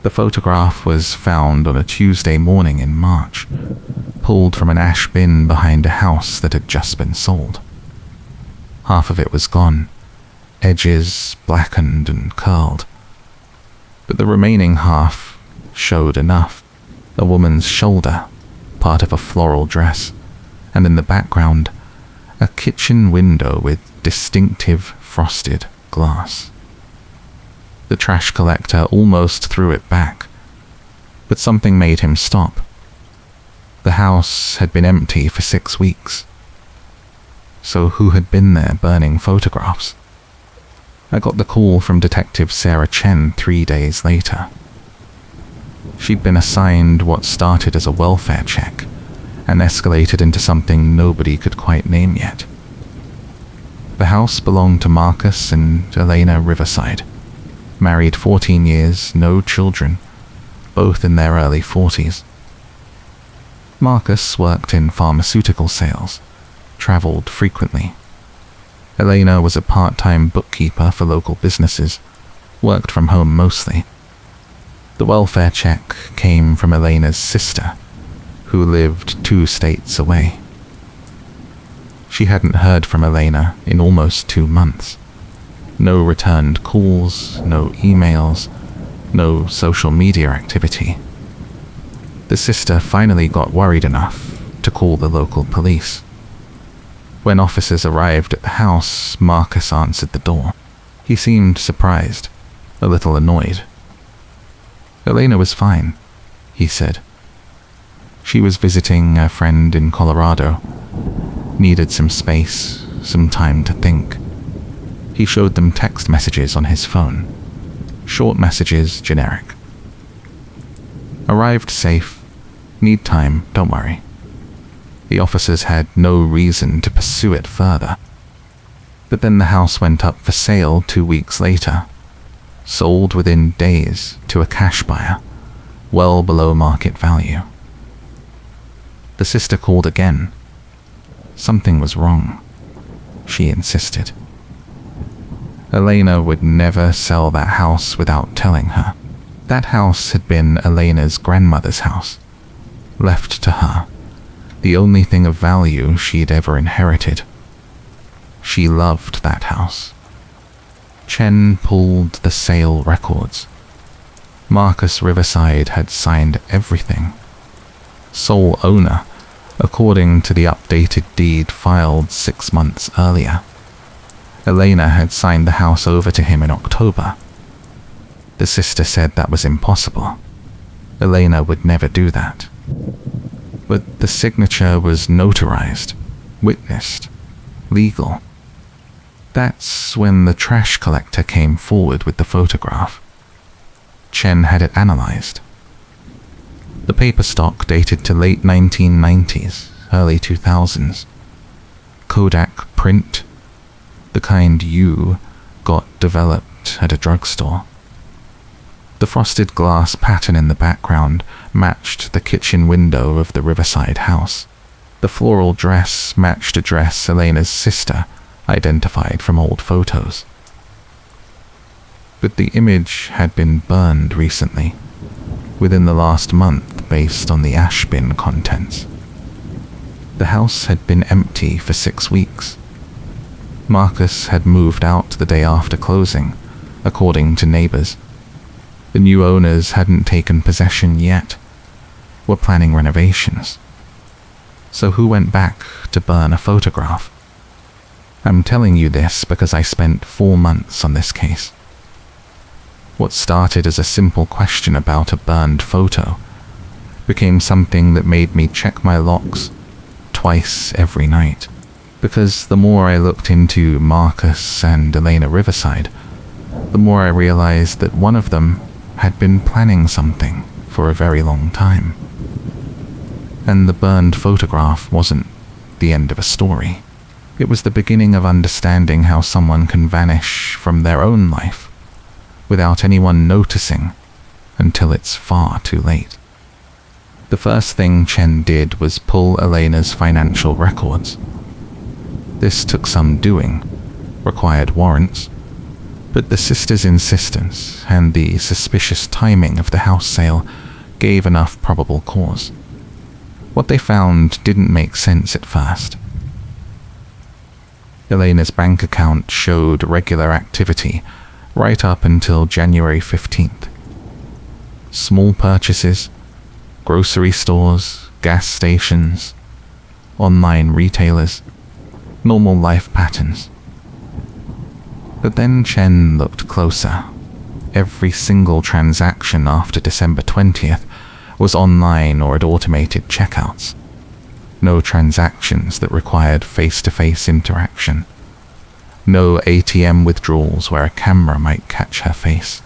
The photograph was found on a Tuesday morning in March, pulled from an ash bin behind a house that had just been sold. Half of it was gone, edges blackened and curled. But the remaining half showed enough: a woman's shoulder, part of a floral dress, and in the background, a kitchen window with distinctive frosted glass. The trash collector almost threw it back, but something made him stop. The house had been empty for 6 weeks. So who had been there burning photographs? I got the call from Detective Sarah Chen 3 days later. She'd been assigned what started as a welfare check and escalated into something nobody could quite name yet. The house belonged to Marcus and Elena Riverside. Married 14 years, no children, both in their early 40s. Marcus worked in pharmaceutical sales, traveled frequently. Elena was a part-time bookkeeper for local businesses, worked from home mostly. The welfare check came from Elena's sister, who lived 2 states away. She hadn't heard from Elena in almost 2 months. No returned calls, no emails, no social media activity. The sister finally got worried enough to call the local police. When officers arrived at the house, Marcus answered the door. He seemed surprised, a little annoyed. Elena was fine, he said. She was visiting a friend in Colorado. Needed some space, some time to think. He showed them text messages on his phone. Short messages, generic. Arrived safe. Need time, don't worry. The officers had no reason to pursue it further. But then the house went up for sale 2 weeks later. Sold within days to a cash buyer, well below market value. The sister called again. Something was wrong, she insisted. Elena would never sell that house without telling her. That house had been Elena's grandmother's house, left to her, the only thing of value she'd ever inherited. She loved that house. Chen pulled the sale records. Marcus Riverside had signed everything. Sole owner, according to the updated deed filed 6 months earlier. Elena had signed the house over to him in October. The sister said that was impossible. Elena would never do that. But the signature was notarized, witnessed, legal. That's when the trash collector came forward with the photograph. Chen had it analyzed. The paper stock dated to late 1990s, early 2000s. Kodak print, the kind you got developed at a drugstore. The frosted glass pattern in the background matched the kitchen window of the Riverside house. The floral dress matched a dress Elena's sister identified from old photos. But the image had been burned recently, within the last month based on the ash bin contents. The house had been empty for 6 weeks. Marcus had moved out the day after closing, according to neighbors. The new owners hadn't taken possession yet, were planning renovations. So who went back to burn a photograph? I'm telling you this because I spent 4 months on this case. What started as a simple question about a burned photo became something that made me check my locks twice every night. Because the more I looked into Marcus and Elena Riverside, the more I realized that one of them had been planning something for a very long time. And the burned photograph wasn't the end of a story. It was the beginning of understanding how someone can vanish from their own life without anyone noticing until it's far too late. The first thing Chen did was pull Elena's financial records. This took some doing, required warrants, But the sisters' insistence and the suspicious timing of the house sale gave enough probable cause. What they found didn't make sense at first. Elena's bank account showed regular activity right up until January 15th. Small purchases, grocery stores, gas stations, online retailers, normal life patterns. But then Chen looked closer. Every single transaction after December 20th was online or at automated checkouts. No transactions that required face-to-face interaction. No ATM withdrawals where a camera might catch her face.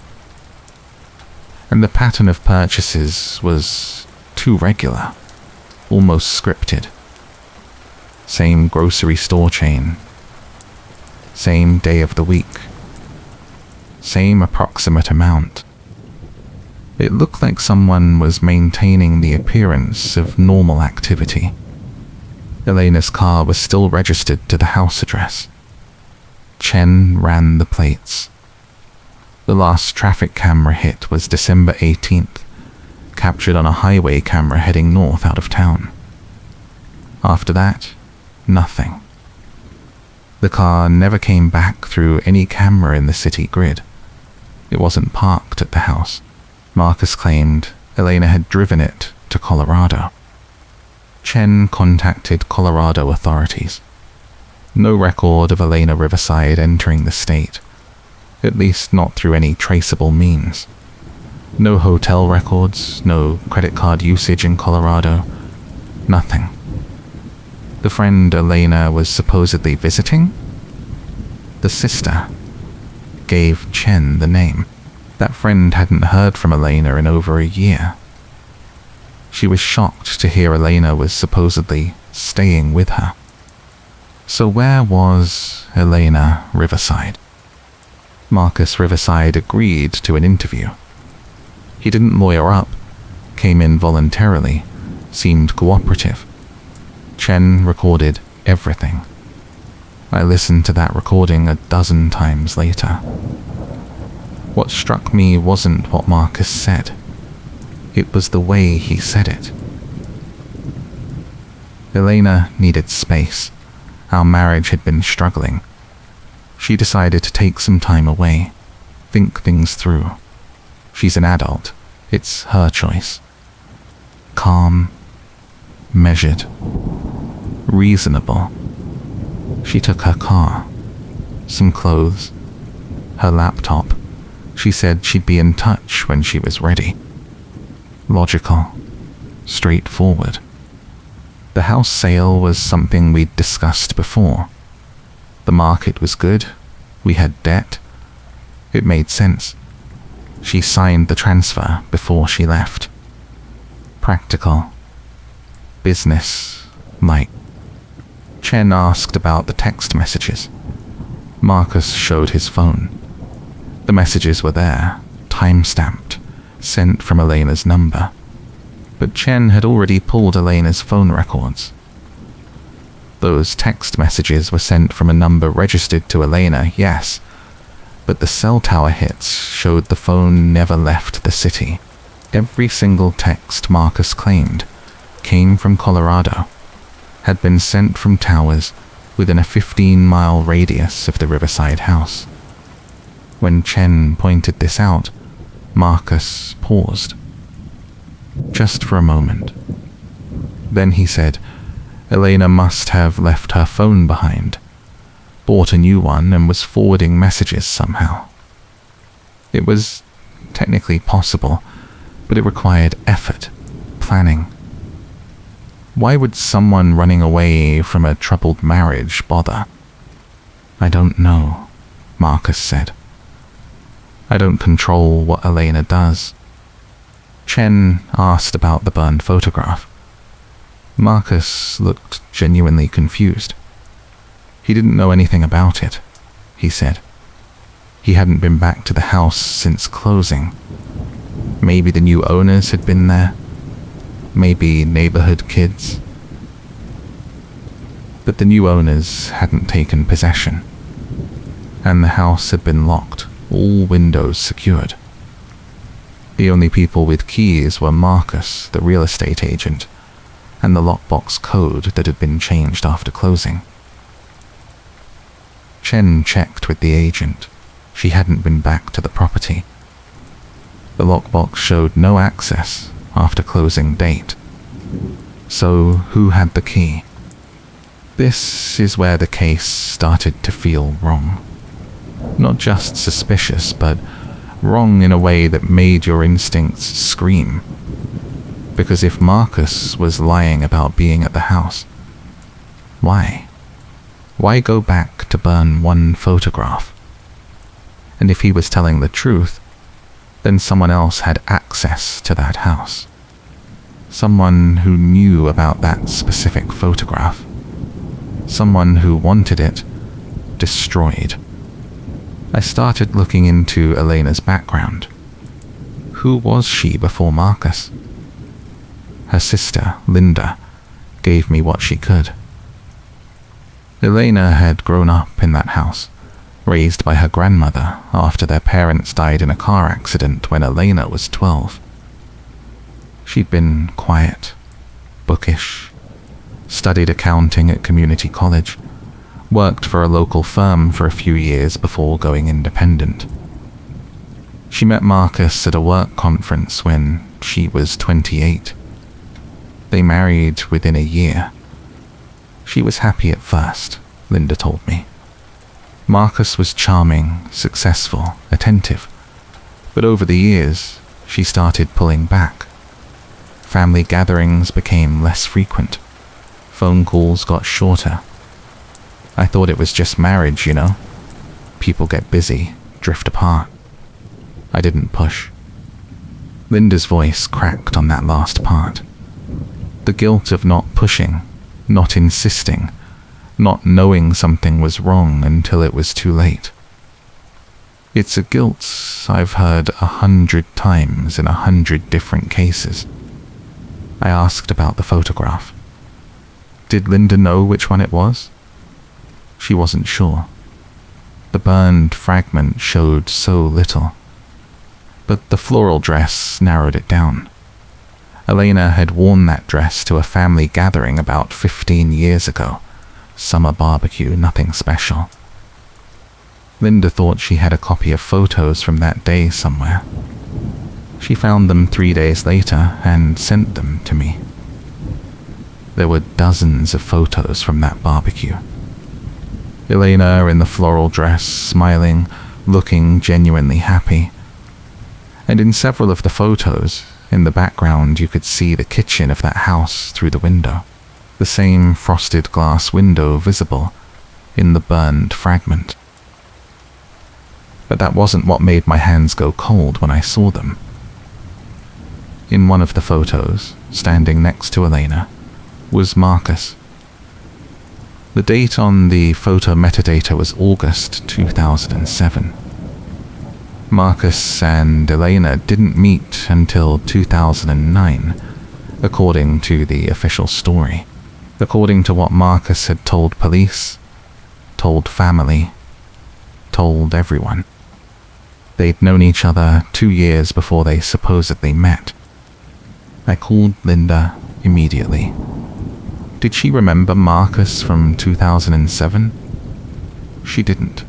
And the pattern of purchases was too regular, almost scripted. Same grocery store chain. Same day of the week. Same approximate amount. It looked like someone was maintaining the appearance of normal activity. Elena's car was still registered to the house address. Chen ran the plates. The last traffic camera hit was December 18th, captured on a highway camera heading north out of town. After that, nothing. The car never came back through any camera in the city grid. It wasn't parked at the house. Marcus claimed Elena had driven it to Colorado. Chen contacted Colorado authorities. No record of Elena Riverside entering the state, at least not through any traceable means. No hotel records, no credit card usage in Colorado, nothing. The friend Elena was supposedly visiting? The sister gave Chen the name. That friend hadn't heard from Elena in over a year. She was shocked to hear Elena was supposedly staying with her. So where was Elena Riverside? Marcus Riverside agreed to an interview. He didn't lawyer up, came in voluntarily, seemed cooperative. Chen recorded everything. I listened to that recording a dozen times later. What struck me wasn't what Marcus said. It was the way he said it. Elena needed space. Our marriage had been struggling. She decided to take some time away, think things through. She's an adult. It's her choice. Calm, measured, reasonable. She took her car, some clothes, her laptop. She said she'd be in touch when she was ready. Logical, straightforward. The house sale was something we'd discussed before. The market was good. We had debt. It made sense. She signed the transfer before she left. Practical. Business-like. Chen asked about the text messages. Marcus showed his phone. The messages were there, time-stamped, sent from Elena's number. But Chen had already pulled Elena's phone records. Those text messages were sent from a number registered to Elena, yes, but the cell tower hits showed the phone never left the city. Every single text Marcus claimed came from Colorado, had been sent from towers within a 15-mile radius of the Riverside house. When Chen pointed this out, Marcus paused. Just for a moment. Then he said, Elena must have left her phone behind, bought a new one and was forwarding messages somehow. It was technically possible, but it required effort, planning. Why would someone running away from a troubled marriage bother? I don't know, Marcus said. I don't control what Elena does. Chen asked about the burned photograph. Marcus looked genuinely confused. He didn't know anything about it, he said. He hadn't been back to the house since closing. Maybe the new owners had been there. Maybe neighborhood kids. But the new owners hadn't taken possession, and the house had been locked. all windows secured. The only people with keys were Marcus, the real estate agent, and the lockbox code that had been changed after closing. Chen checked with the agent. She hadn't been back to the property. The lockbox showed no access after closing date. So who had the key? This is where the case started to feel wrong. Not just suspicious, but wrong in a way that made your instincts scream. Because if Marcus was lying about being at the house, why? Why go back to burn one photograph? And if he was telling the truth, then someone else had access to that house. Someone who knew about that specific photograph. Someone who wanted it destroyed. I started looking into Elena's background. Who was she before Marcus? Her sister, Linda, gave me what she could. Elena had grown up in that house, raised by her grandmother after their parents died in a car accident when Elena was 12. She'd been quiet, bookish, studied accounting at community college, worked for a local firm for a few years before going independent. She met Marcus at a work conference when she was 28. They married within a year. She was happy at first, Linda told me. Marcus was charming, successful, attentive, but over the years, she started pulling back. Family gatherings became less frequent. Phone calls got shorter. I thought it was just marriage, you know. People get busy, drift apart. I didn't push. Linda's voice cracked on that last part. The guilt of not pushing, not insisting, not knowing something was wrong until it was too late. It's a guilt I've heard 100 times in 100 different cases. I asked about the photograph. Did Linda know which one it was? She wasn't sure. The burned fragment showed so little. But the floral dress narrowed it down. Elena had worn that dress to a family gathering about 15 years ago. Summer barbecue, nothing special. Linda thought she had a copy of photos from that day somewhere. She found them 3 days later and sent them to me. There were dozens of photos from that barbecue. Elena in the floral dress, smiling, looking genuinely happy. And in several of the photos, in the background you could see the kitchen of that house through the window. The same frosted glass window visible in the burned fragment. But that wasn't what made my hands go cold when I saw them. In one of the photos, standing next to Elena, was Marcus. The date on the photo metadata was August 2007. Marcus and Elena didn't meet until 2009, according to the official story. According to what Marcus had told police, told family, told everyone. They'd known each other 2 years before they supposedly met. I called Linda immediately. Did she remember Marcus from 2007? She didn't.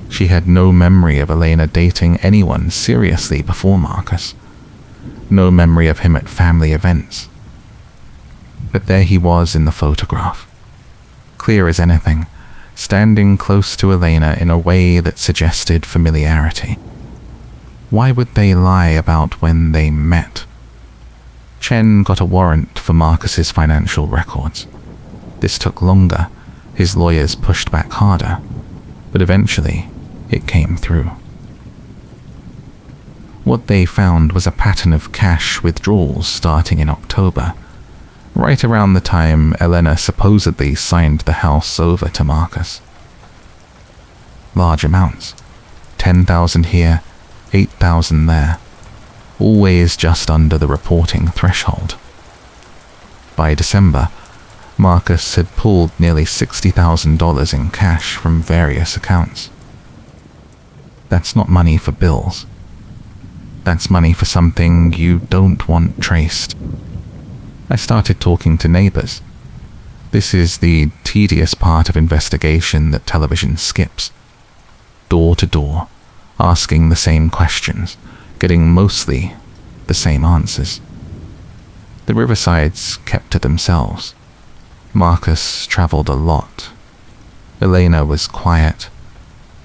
She had no memory of Elena dating anyone seriously before Marcus. No memory of him at family events. But there he was in the photograph, clear as anything, standing close to Elena in a way that suggested familiarity. Why would they lie about when they met? Chen got a warrant for Marcus's financial records. This took longer. His lawyers pushed back harder, but eventually it came through. What they found was a pattern of cash withdrawals starting in October, right around the time Elena supposedly signed the house over to Marcus. Large amounts, 10,000 here, 8,000 there, always just under the reporting threshold. By December, Marcus had pulled nearly $60,000 in cash from various accounts. That's not money for bills. That's money for something you don't want traced. I started talking to neighbors. This is the tedious part of investigation that television skips. Door to door, asking the same questions, getting mostly the same answers. The Riversides kept to themselves. Marcus traveled a lot. Elena was quiet,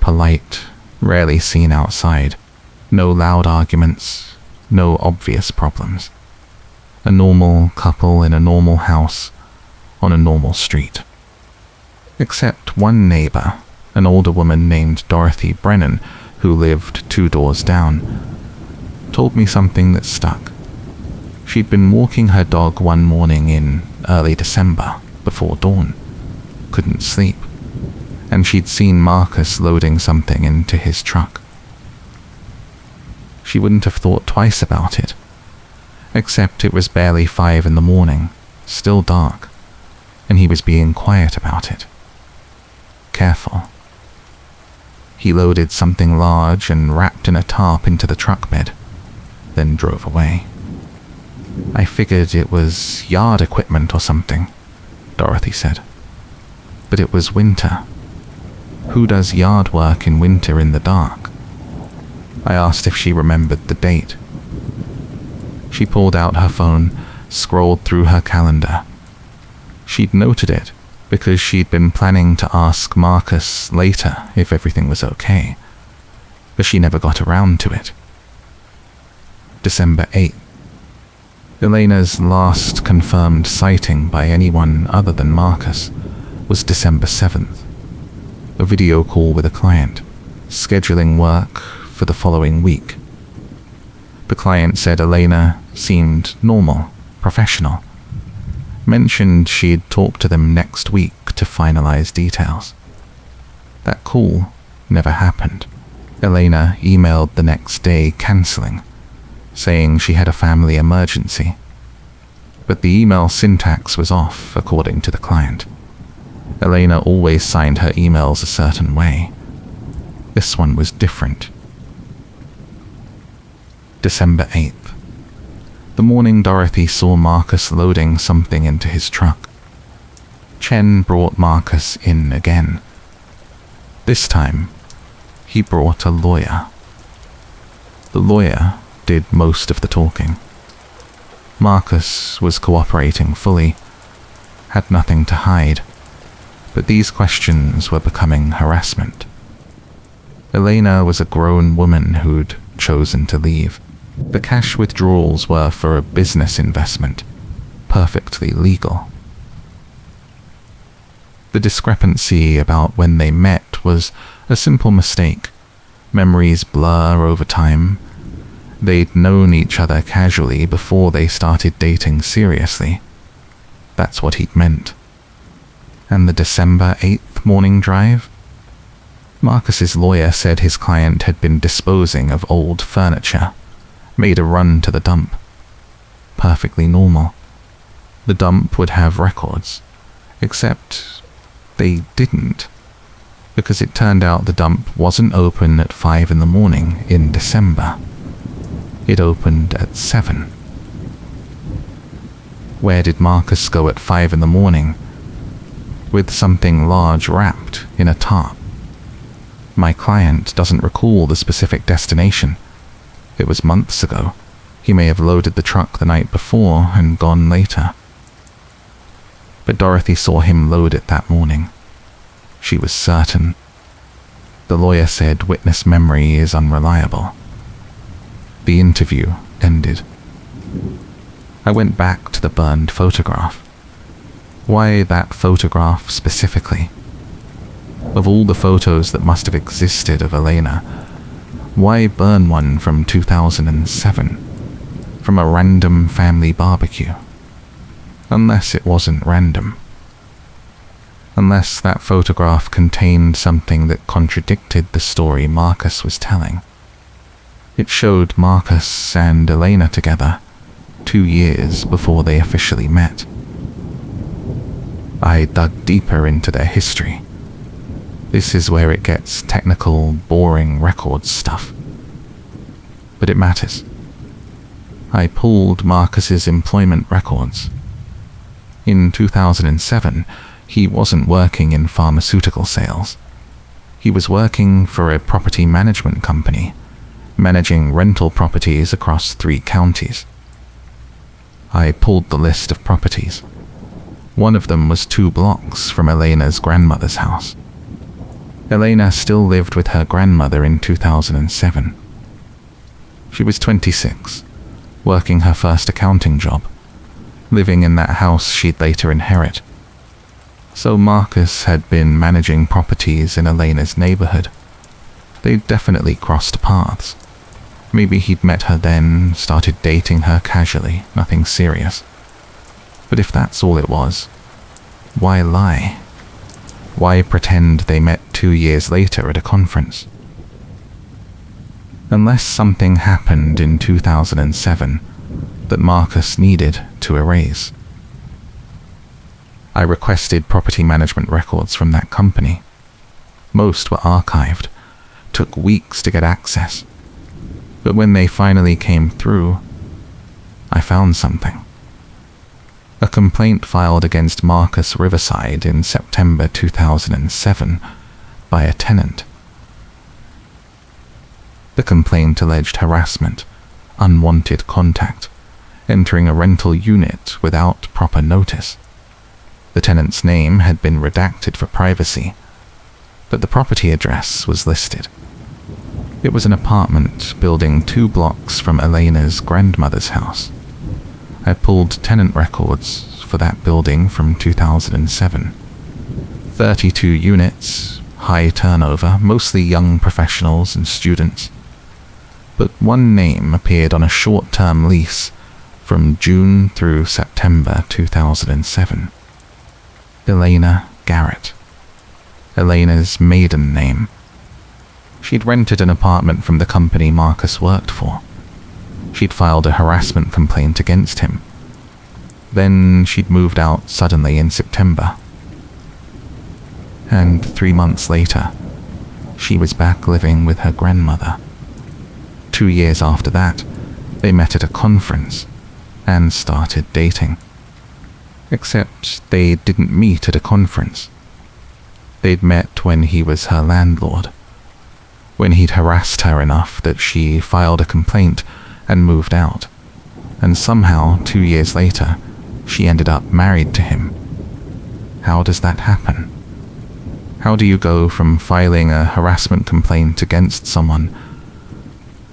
polite, rarely seen outside. No loud arguments, no obvious problems. A normal couple in a normal house on a normal street. Except one neighbor, an older woman named Dorothy Brennan, who lived 2 doors down, told me something that stuck. She'd been walking her dog one morning in early December, before dawn. Couldn't sleep. And she'd seen Marcus loading something into his truck. She wouldn't have thought twice about it. Except it was barely 5 in the morning, still dark, and he was being quiet about it. Careful. He loaded something large and wrapped in a tarp into the truck bed, then drove away. I figured it was yard equipment or something, Dorothy said. But it was winter. Who does yard work in winter in the dark? I asked if she remembered the date. She pulled out her phone, scrolled through her calendar. She'd noted it because she'd been planning to ask Marcus later if everything was okay, but she never got around to it. December 8th. Elena's last confirmed sighting by anyone other than Marcus was December 7th. A video call with a client, scheduling work for the following week. The client said Elena seemed normal, professional. Mentioned she'd talk to them next week to finalize details. That call never happened. Elena emailed the next day cancelling, saying she had a family emergency. But the email syntax was off, according to the client. Elena always signed her emails a certain way. This one was different. December 8th. The morning Dorothy saw Marcus loading something into his truck. Chen brought Marcus in again. This time, he brought a lawyer. The lawyer did most of the talking. Marcus was cooperating fully, had nothing to hide, but these questions were becoming harassment. Elena was a grown woman who'd chosen to leave. The cash withdrawals were for a business investment, perfectly legal. The discrepancy about when they met was a simple mistake. Memories blur over time. They'd known each other casually before they started dating seriously. That's what he'd meant. And the December 8th morning drive? Marcus's lawyer said his client had been disposing of old furniture, made a run to the dump. Perfectly normal. The dump would have records, except they didn't, because it turned out the dump wasn't open at 5 in the morning in December. It opened at 7. Where did Marcus go at 5 in the morning? With something large wrapped in a tarp. My client doesn't recall the specific destination. It was months ago. He may have loaded the truck the night before and gone later. But Dorothy saw him load it that morning. She was certain. The lawyer said witness memory is unreliable. The interview ended. I went back to the burned photograph. Why that photograph specifically? Of all the photos that must have existed of Elena, why burn one from 2007? From a random family barbecue? Unless it wasn't random. Unless that photograph contained something that contradicted the story Marcus was telling. It showed Marcus and Elena together 2 years before they officially met. I dug deeper into their history. This is where it gets technical, boring records stuff. But it matters. I pulled Marcus's employment records. In 2007, he wasn't working in pharmaceutical sales. He was working for a property management company, managing rental properties across 3 counties. I pulled the list of properties. One of them was 2 blocks from Elena's grandmother's house. Elena still lived with her grandmother in 2007. She was 26, working her first accounting job, living in that house she'd later inherit. So Marcus had been managing properties in Elena's neighborhood. They'd definitely crossed paths. Maybe he'd met her then, started dating her casually, nothing serious. But if that's all it was, why lie? Why pretend they met 2 years later at a conference? Unless something happened in 2007 that Marcus needed to erase. I requested property management records from that company. Most were archived, took weeks to get access. But when they finally came through, I found something. A complaint filed against Marcus Riverside in September 2007 by a tenant. The complaint alleged harassment, unwanted contact, entering a rental unit without proper notice. The tenant's name had been redacted for privacy, but the property address was listed. It was an apartment building 2 blocks from Elena's grandmother's house. I pulled tenant records for that building from 2007. 32 units, high turnover, mostly young professionals and students. But one name appeared on a short-term lease from June through September 2007. Elena Garrett. Elena's maiden name. She'd rented an apartment from the company Marcus worked for. She'd filed a harassment complaint against him. Then she'd moved out suddenly in September. And 3 months later, she was back living with her grandmother. 2 years after that, they met at a conference and started dating. Except they didn't meet at a conference. They'd met when he was her landlord, when he'd harassed her enough that she filed a complaint and moved out, and somehow 2 years later, she ended up married to him. How does that happen? How do you go from filing a harassment complaint against someone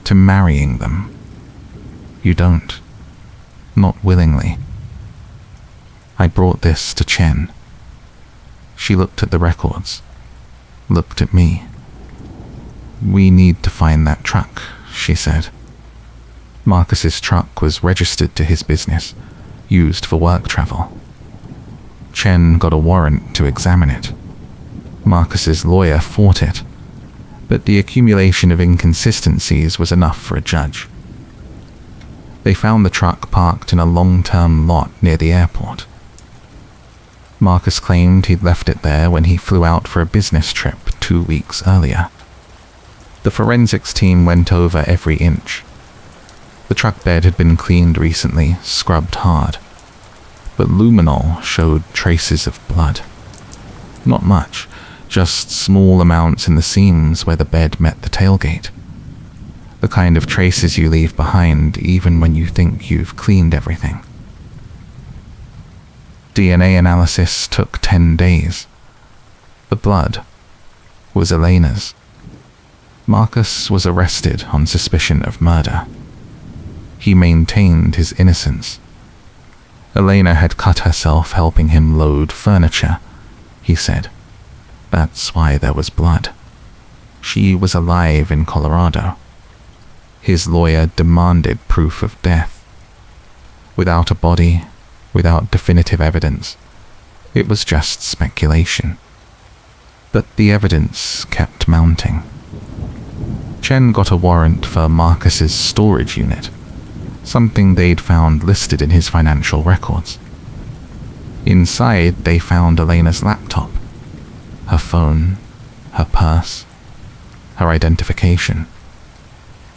to marrying them? You don't. Not willingly. I brought this to Chen. She looked at the records, looked at me. "We need to find that truck," she said. Marcus's truck was registered to his business, used for work travel. Chen got a warrant to examine it. Marcus's lawyer fought it, but the accumulation of inconsistencies was enough for a judge. They found the truck parked in a long-term lot near the airport. Marcus claimed he'd left it there when he flew out for a business trip 2 weeks earlier. The forensics team went over every inch. The truck bed had been cleaned recently, scrubbed hard, but luminol showed traces of blood. Not much, just small amounts in the seams where the bed met the tailgate. The kind of traces you leave behind even when you think you've cleaned everything. DNA analysis took 10 days. The blood was Elena's. Marcus was arrested on suspicion of murder. He maintained his innocence. Elena had cut herself helping him load furniture, he said. That's why there was blood. She was alive in Colorado. His lawyer demanded proof of death. Without a body, without definitive evidence, it was just speculation. But the evidence kept mounting. Chen got a warrant for Marcus's storage unit, something they'd found listed in his financial records. Inside, they found Elena's laptop, her phone, her purse, her identification.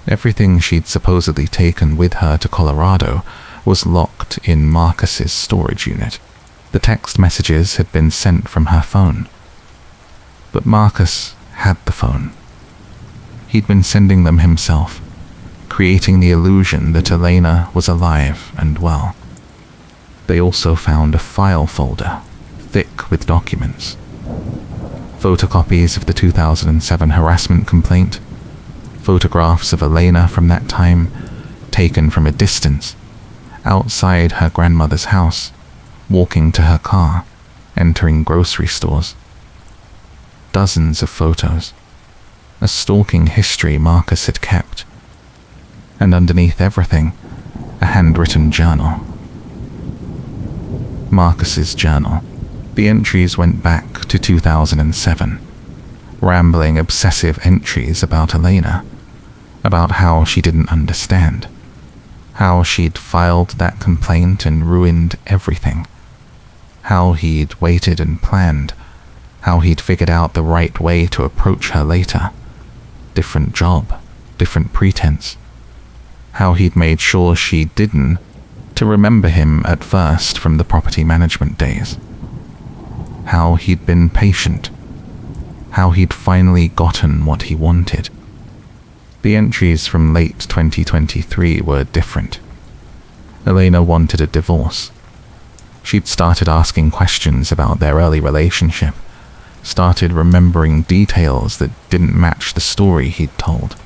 Everything she'd supposedly taken with her to Colorado was locked in Marcus's storage unit. The text messages had been sent from her phone. But Marcus had the phone. He'd been sending them himself, creating the illusion that Elena was alive and well. They also found a file folder, thick with documents. Photocopies of the 2007 harassment complaint, photographs of Elena from that time, taken from a distance, outside her grandmother's house, walking to her car, entering grocery stores. Dozens of photos, a stalking history Marcus had kept, and underneath everything, a handwritten journal. Marcus's journal. The entries went back to 2007, rambling, obsessive entries about Elena, about how she didn't understand, how she'd filed that complaint and ruined everything, how he'd waited and planned, how he'd figured out the right way to approach her later. Different job, different pretense. How he'd made sure she didn't to remember him at first from the property management days. How he'd been patient. How he'd finally gotten what he wanted. The entries from late 2023 were different. Elena wanted a divorce. She'd started asking questions about their early relationship, started remembering details that didn't match the story he'd told.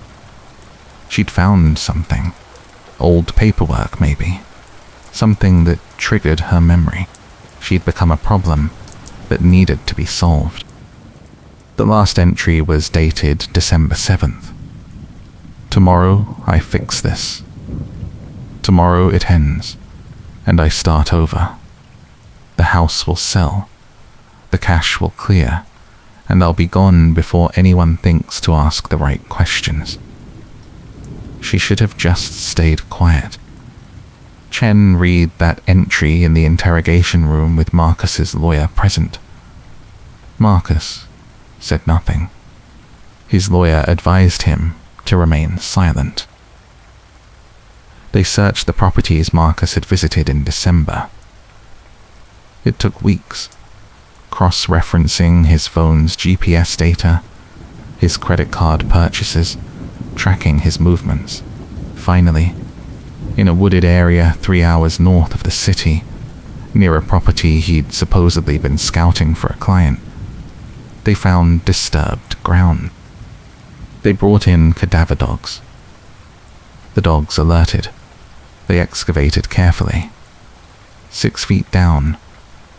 She'd found something, old paperwork maybe, something that triggered her memory. She'd become a problem that needed to be solved. The last entry was dated December 7th. Tomorrow I fix this. Tomorrow it ends, and I start over. The house will sell. The cash will clear, and I'll be gone before anyone thinks to ask the right questions. She should have just stayed quiet. Chen read that entry in the interrogation room with Marcus's lawyer present. Marcus said nothing. His lawyer advised him to remain silent. They searched the properties Marcus had visited in December. It took weeks, cross-referencing his phone's GPS data, his credit card purchases, tracking his movements. Finally, in a wooded area 3 hours north of the city, near a property he'd supposedly been scouting for a client, they found disturbed ground. They brought in cadaver dogs. The dogs alerted. They excavated carefully. 6 feet down,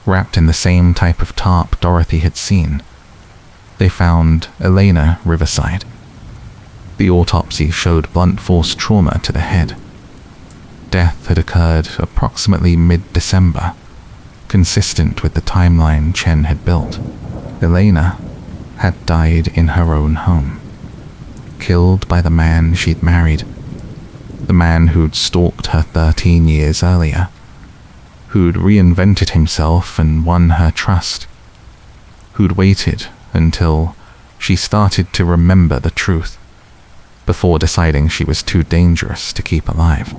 wrapped in the same type of tarp Dorothy had seen, they found Elena Riverside. The autopsy showed blunt force trauma to the head. Death had occurred approximately mid-December, consistent with the timeline Chen had built. Elena had died in her own home, killed by the man she'd married, the man who'd stalked her 13 years earlier, who'd reinvented himself and won her trust, who'd waited until she started to remember the truth, before deciding she was too dangerous to keep alive.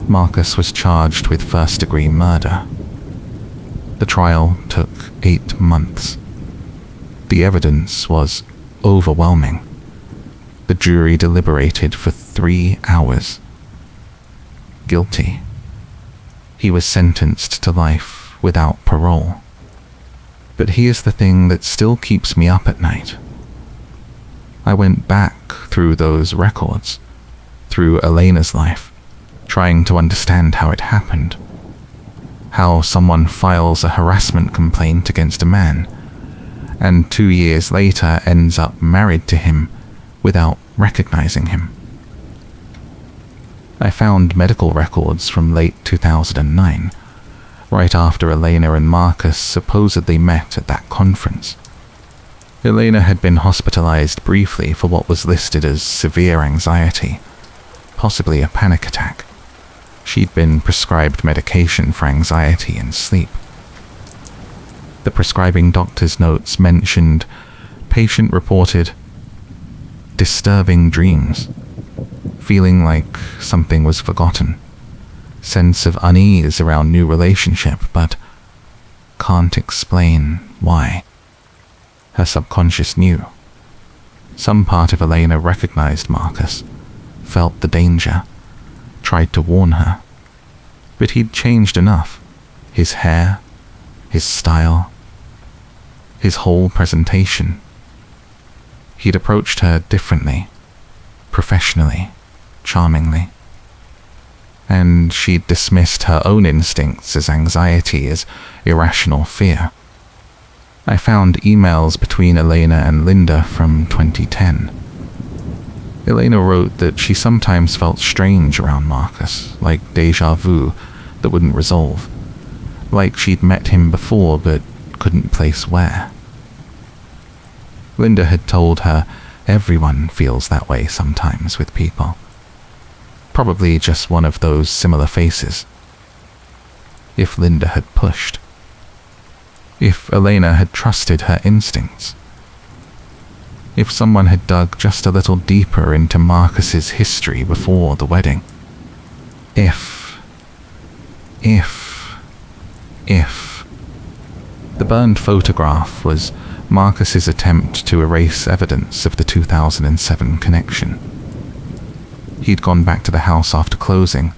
Marcus was charged with first-degree murder. The trial took 8 months. The evidence was overwhelming. The jury deliberated for 3 hours. Guilty. He was sentenced to life without parole. But here's the thing that still keeps me up at night. I went back through those records, through Elena's life, trying to understand how it happened. How someone files a harassment complaint against a man, and 2 years later ends up married to him without recognizing him. I found medical records from late 2009, right after Elena and Marcus supposedly met at that conference. Elena had been hospitalized briefly for what was listed as severe anxiety, possibly a panic attack. She'd been prescribed medication for anxiety and sleep. The prescribing doctor's notes mentioned Patient reported disturbing dreams, feeling like something was forgotten, sense of unease around new relationship, but can't explain why. Her subconscious knew. Some part of Elena recognized Marcus, felt the danger, tried to warn her. But he'd changed enough. His hair, his style, his whole presentation. He'd approached her differently, professionally, charmingly. And she'd dismissed her own instincts as anxiety, as irrational fear. I found emails between Elena and Linda from 2010. Elena wrote that she sometimes felt strange around Marcus, like déjà vu that wouldn't resolve. Like she'd met him before but couldn't place where. Linda had told her everyone feels that way sometimes with people. Probably just one of those similar faces. If Linda had pushed. If Elena had trusted her instincts. If someone had dug just a little deeper into Marcus's history before the wedding. If. The burned photograph was Marcus's attempt to erase evidence of the 2007 connection. He'd gone back to the house after closing,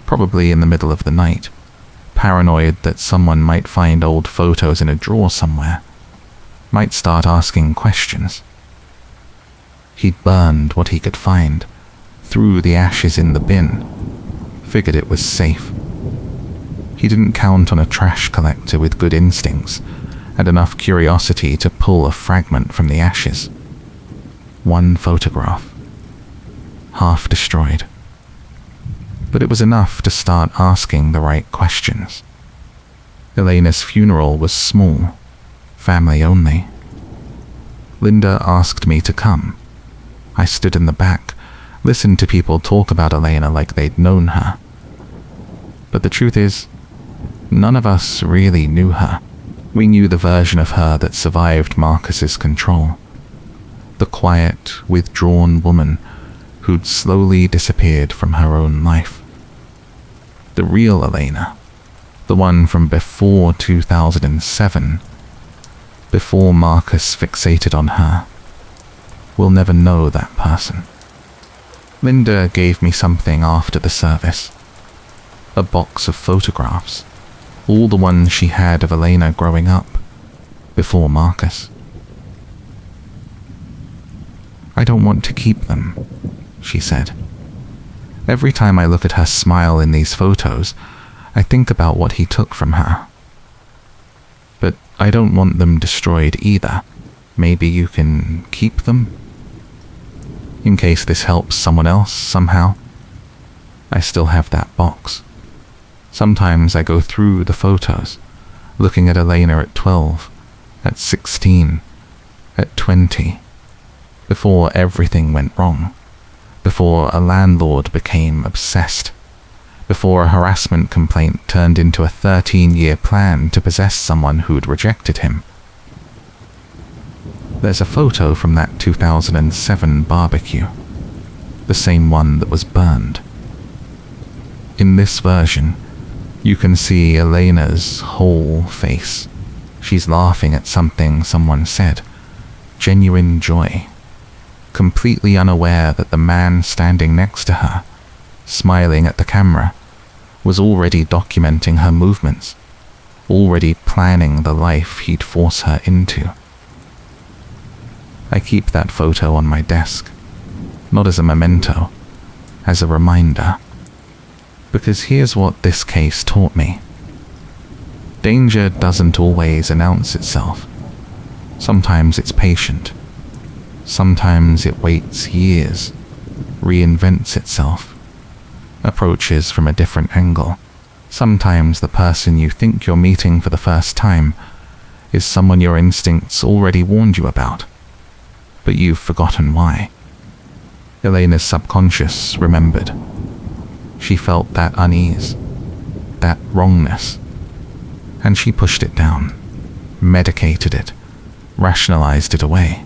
probably in the middle of the night, paranoid that someone might find old photos in a drawer somewhere, might start asking questions. He'd burned what he could find, threw the ashes in the bin, figured it was safe. He didn't count on a trash collector with good instincts and enough curiosity to pull a fragment from the ashes. One photograph. Half destroyed. But it was enough to start asking the right questions. Elena's funeral was small, family only. Linda asked me to come. I stood in the back, listened to people talk about Elena like they'd known her. But the truth is, none of us really knew her. We knew the version of her that survived Marcus's control. The quiet, withdrawn woman who'd slowly disappeared from her own life. The real Elena, the one from before 2007, before Marcus fixated on her. We'll never know that person. Linda gave me something after the service. A box of photographs, all the ones she had of Elena growing up, before Marcus. I don't want to keep them, she said. Every time I look at her smile in these photos, I think about what he took from her. But I don't want them destroyed either. Maybe you can keep them? In case this helps someone else somehow. I still have that box. Sometimes I go through the photos, looking at Elena at 12, at 16, at 20, before everything went wrong, before a landlord became obsessed, before a harassment complaint turned into a 13-year plan to possess someone who'd rejected him. There's a photo from that 2007 barbecue, the same one that was burned. In this version, you can see Elena's whole face. She's laughing at something someone said. Genuine joy. Completely unaware that the man standing next to her, smiling at the camera, was already documenting her movements, already planning the life he'd force her into. I keep that photo on my desk, not as a memento, as a reminder. Because here's what this case taught me. Danger doesn't always announce itself. Sometimes it's patient. Sometimes it waits years, reinvents itself, approaches from a different angle. Sometimes the person you think you're meeting for the first time is someone your instincts already warned you about, but you've forgotten why. Elena's subconscious remembered. She felt that unease, that wrongness, and she pushed it down, medicated it, rationalized it away.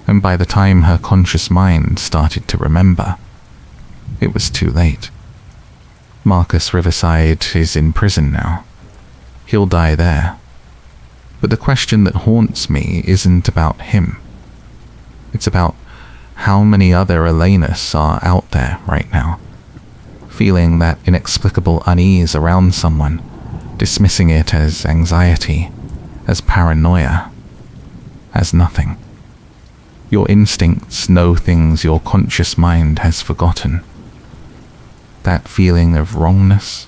And by the time her conscious mind started to remember, it was too late. Marcus Riverside is in prison now. He'll die there. But the question that haunts me isn't about him. It's about how many other Elenas are out there right now, feeling that inexplicable unease around someone, dismissing it as anxiety, as paranoia, as nothing. Your instincts know things your conscious mind has forgotten. That feeling of wrongness,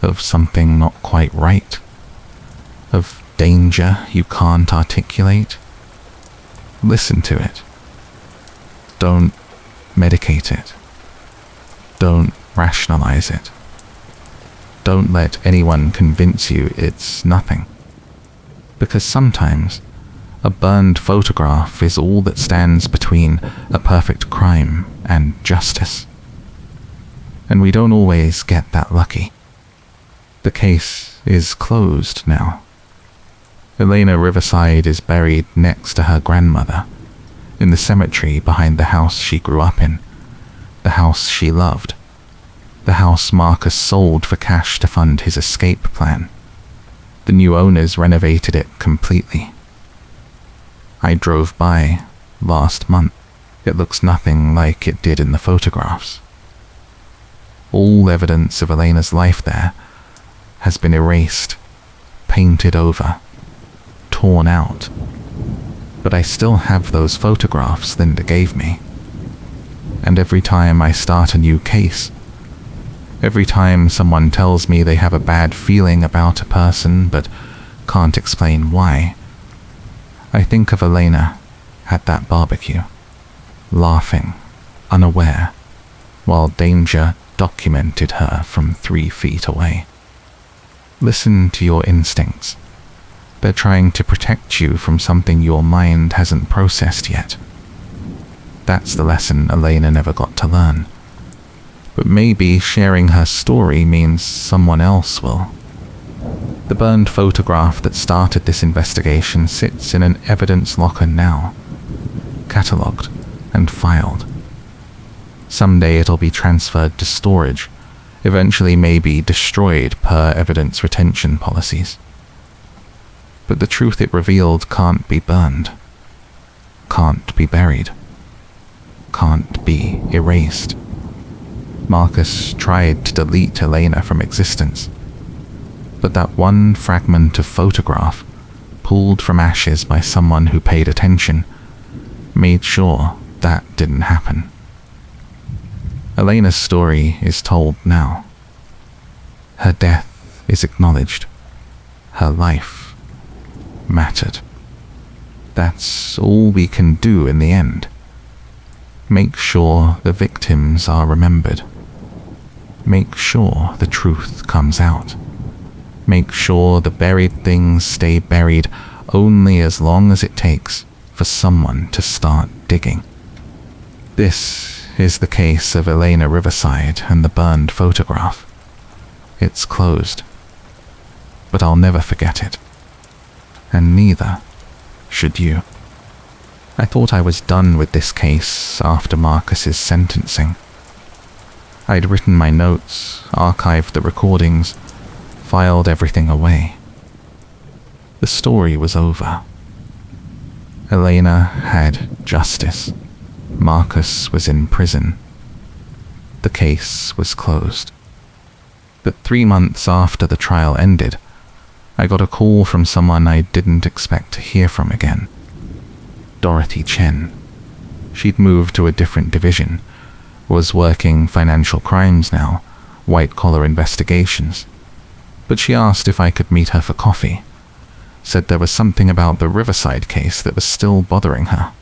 of something not quite right, of danger you can't articulate. Listen to it. Don't medicate it. Don't rationalize it. Don't let anyone convince you it's nothing. Because sometimes a burned photograph is all that stands between a perfect crime and justice. And we don't always get that lucky. The case is closed now. Elena Riverside is buried next to her grandmother, in the cemetery behind the house she grew up in, the house she loved, the house Marcus sold for cash to fund his escape plan. The new owners renovated it completely. I drove by last month. It looks nothing like it did in the photographs. All evidence of Elena's life there has been erased, painted over, torn out. But I still have those photographs Linda gave me. And every time I start a new case, every time someone tells me they have a bad feeling about a person but can't explain why, I think of Elena at that barbecue, laughing, unaware, while danger documented her from 3 feet away. Listen to your instincts. They're trying to protect you from something your mind hasn't processed yet. That's the lesson Elena never got to learn. But maybe sharing her story means someone else will. The burned photograph that started this investigation sits in an evidence locker now, catalogued and filed. Someday it'll be transferred to storage, eventually maybe destroyed per evidence retention policies. But the truth it revealed can't be burned, can't be buried, can't be erased. Marcus tried to delete Elena from existence, but that one fragment of photograph, pulled from ashes by someone who paid attention, made sure that didn't happen. Elena's story is told now. Her death is acknowledged. Her life mattered. That's all we can do in the end. Make sure the victims are remembered. Make sure the truth comes out. Make sure the buried things stay buried only as long as it takes for someone to start digging. This is the case of Elena Riverside and the burned photograph. It's closed. But I'll never forget it. And neither should you. I thought I was done with this case after Marcus's sentencing. I'd written my notes, archived the recordings, filed everything away. The story was over. Elena had justice. Marcus was in prison. The case was closed. But 3 months after the trial ended, I got a call from someone I didn't expect to hear from again. Dorothy Chen. She'd moved to a different division, was working financial crimes now, white-collar investigations. But she asked if I could meet her for coffee. Said there was something about the Riverside case that was still bothering her.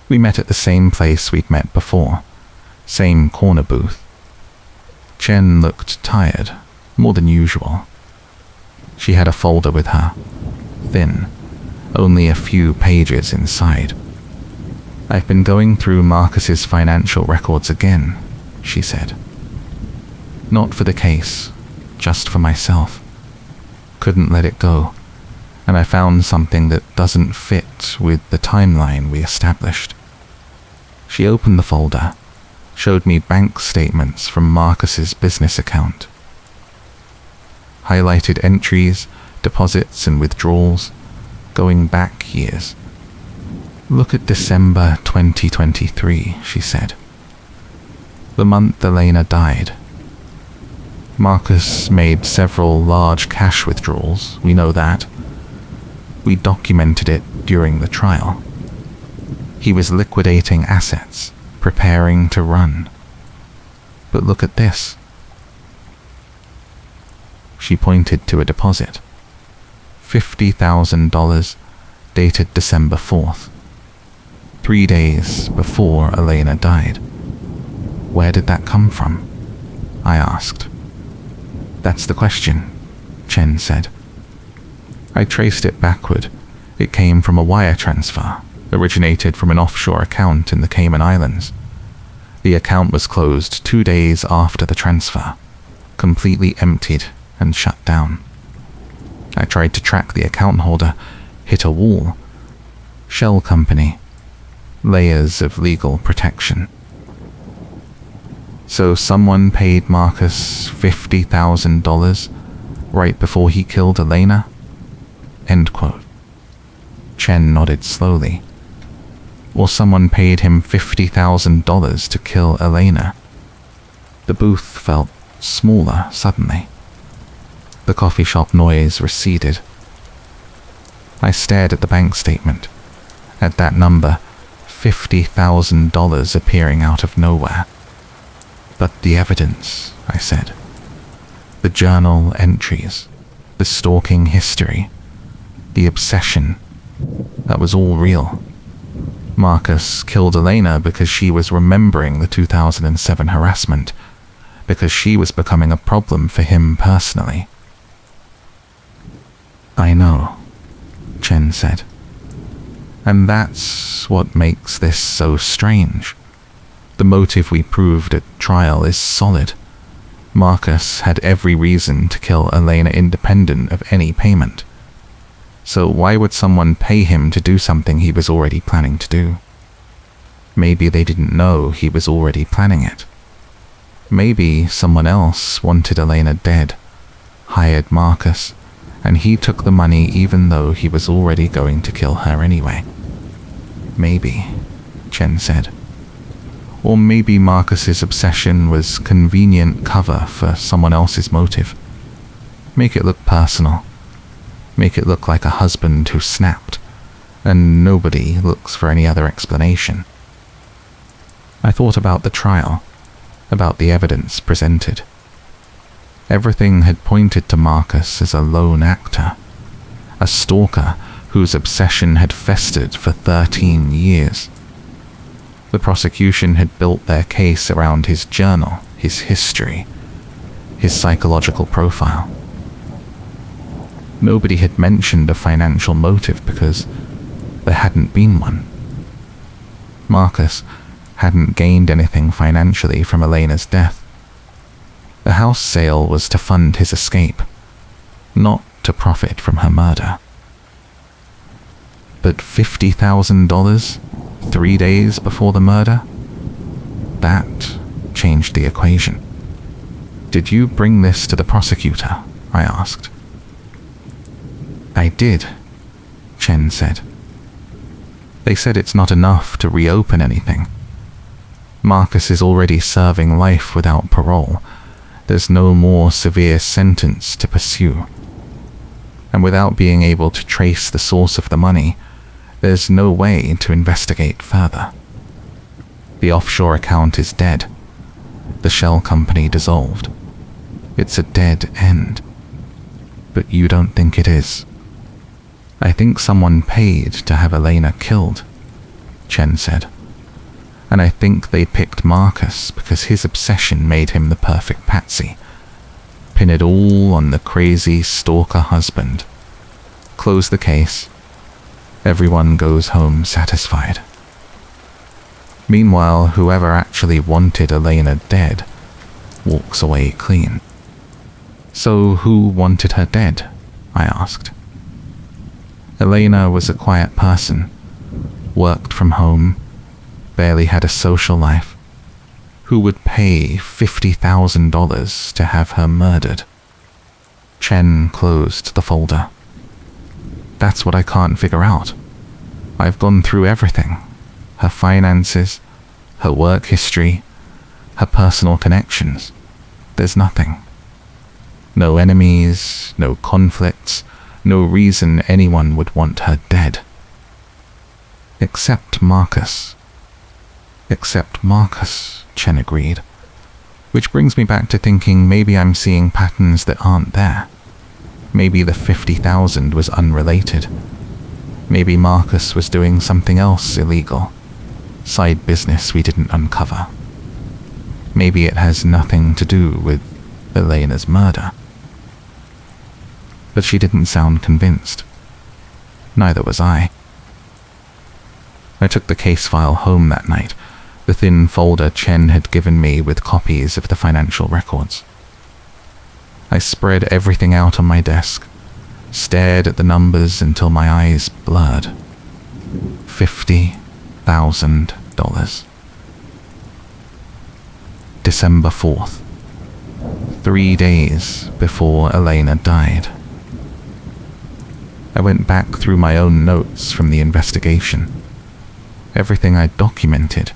We met at the same place we'd met before, same corner booth. Chen looked tired, more than usual. She had a folder with her, thin, only a few pages inside. I've been going through Marcus's financial records again, she said. Not for the case, just for myself. Couldn't let it go, and I found something that doesn't fit with the timeline we established. She opened the folder, showed me bank statements from Marcus's business account. Highlighted entries, deposits and withdrawals, going back years. Look at December 2023, she said. The month Elena died. Marcus made several large cash withdrawals, we know that. We documented it during the trial. He was liquidating assets, preparing to run. But look at this. She pointed to a deposit. $50,000, dated December 4th. 3 days before Elena died. Where did that come from? I asked. That's the question, Chen said. I traced it backward. It came from a wire transfer, originated from an offshore account in the Cayman Islands. The account was closed 2 days after the transfer, completely emptied and shut down. I tried to track the account holder, hit a wall. Shell company. Layers of legal protection. So someone paid Marcus $50,000 right before he killed Elena? End quote. Chen nodded slowly. Or someone paid him $50,000 to kill Elena. The booth felt smaller suddenly. The coffee shop noise receded. I stared at the bank statement, at that number, $50,000 appearing out of nowhere. But the evidence, I said. The journal entries, the stalking history, the obsession, that was all real. Marcus killed Elena because she was remembering the 2007 harassment, because she was becoming a problem for him personally. I know, Chen said. And that's what makes this so strange. The motive we proved at trial is solid. Marcus had every reason to kill Elena independent of any payment. So why would someone pay him to do something he was already planning to do? Maybe they didn't know he was already planning it. Maybe someone else wanted Elena dead, hired Marcus, and he took the money even though he was already going to kill her anyway. Maybe, Chen said. Or maybe Marcus's obsession was convenient cover for someone else's motive. Make it look personal. Make it look like a husband who snapped, and nobody looks for any other explanation. I thought about the trial, about the evidence presented. Everything had pointed to Marcus as a lone actor, a stalker whose obsession had festered for 13 years. The prosecution had built their case around his journal, his history, his psychological profile. Nobody had mentioned a financial motive because there hadn't been one. Marcus hadn't gained anything financially from Elena's death. The house sale was to fund his escape, not to profit from her murder. But $50,000, 3 days before the murder? That changed the equation. Did you bring this to the prosecutor? I asked. I did, Chen said. They said it's not enough to reopen anything. Marcus is already serving life without parole. There's no more severe sentence to pursue. And without being able to trace the source of the money, there's no way to investigate further. The offshore account is dead. The shell company dissolved. It's a dead end. But you don't think it is. I think someone paid to have Elena killed, Chen said. And I think they picked Marcus because his obsession made him the perfect patsy. Pin it all on the crazy stalker husband. Close the case. Everyone goes home satisfied. Meanwhile, whoever actually wanted Elena dead walks away clean. So who wanted her dead? I asked. Elena was a quiet person, worked from home, barely had a social life. Who would pay $50,000 to have her murdered? Chen closed the folder. That's what I can't figure out. I've gone through everything. Her finances, her work history, her personal connections. There's nothing. No enemies, no conflicts, no reason anyone would want her dead. Except Marcus. Except Marcus, Chen agreed. Which brings me back to thinking maybe I'm seeing patterns that aren't there. Maybe the 50,000 was unrelated. Maybe Marcus was doing something else illegal. Side business we didn't uncover. Maybe it has nothing to do with Elena's murder. But she didn't sound convinced. Neither was I. I took the case file home that night, the thin folder Chen had given me with copies of the financial records. I spread everything out on my desk, stared at the numbers until my eyes blurred. $50,000. December 4th. 3 days before Elena died. I went back through my own notes from the investigation. Everything I'd documented,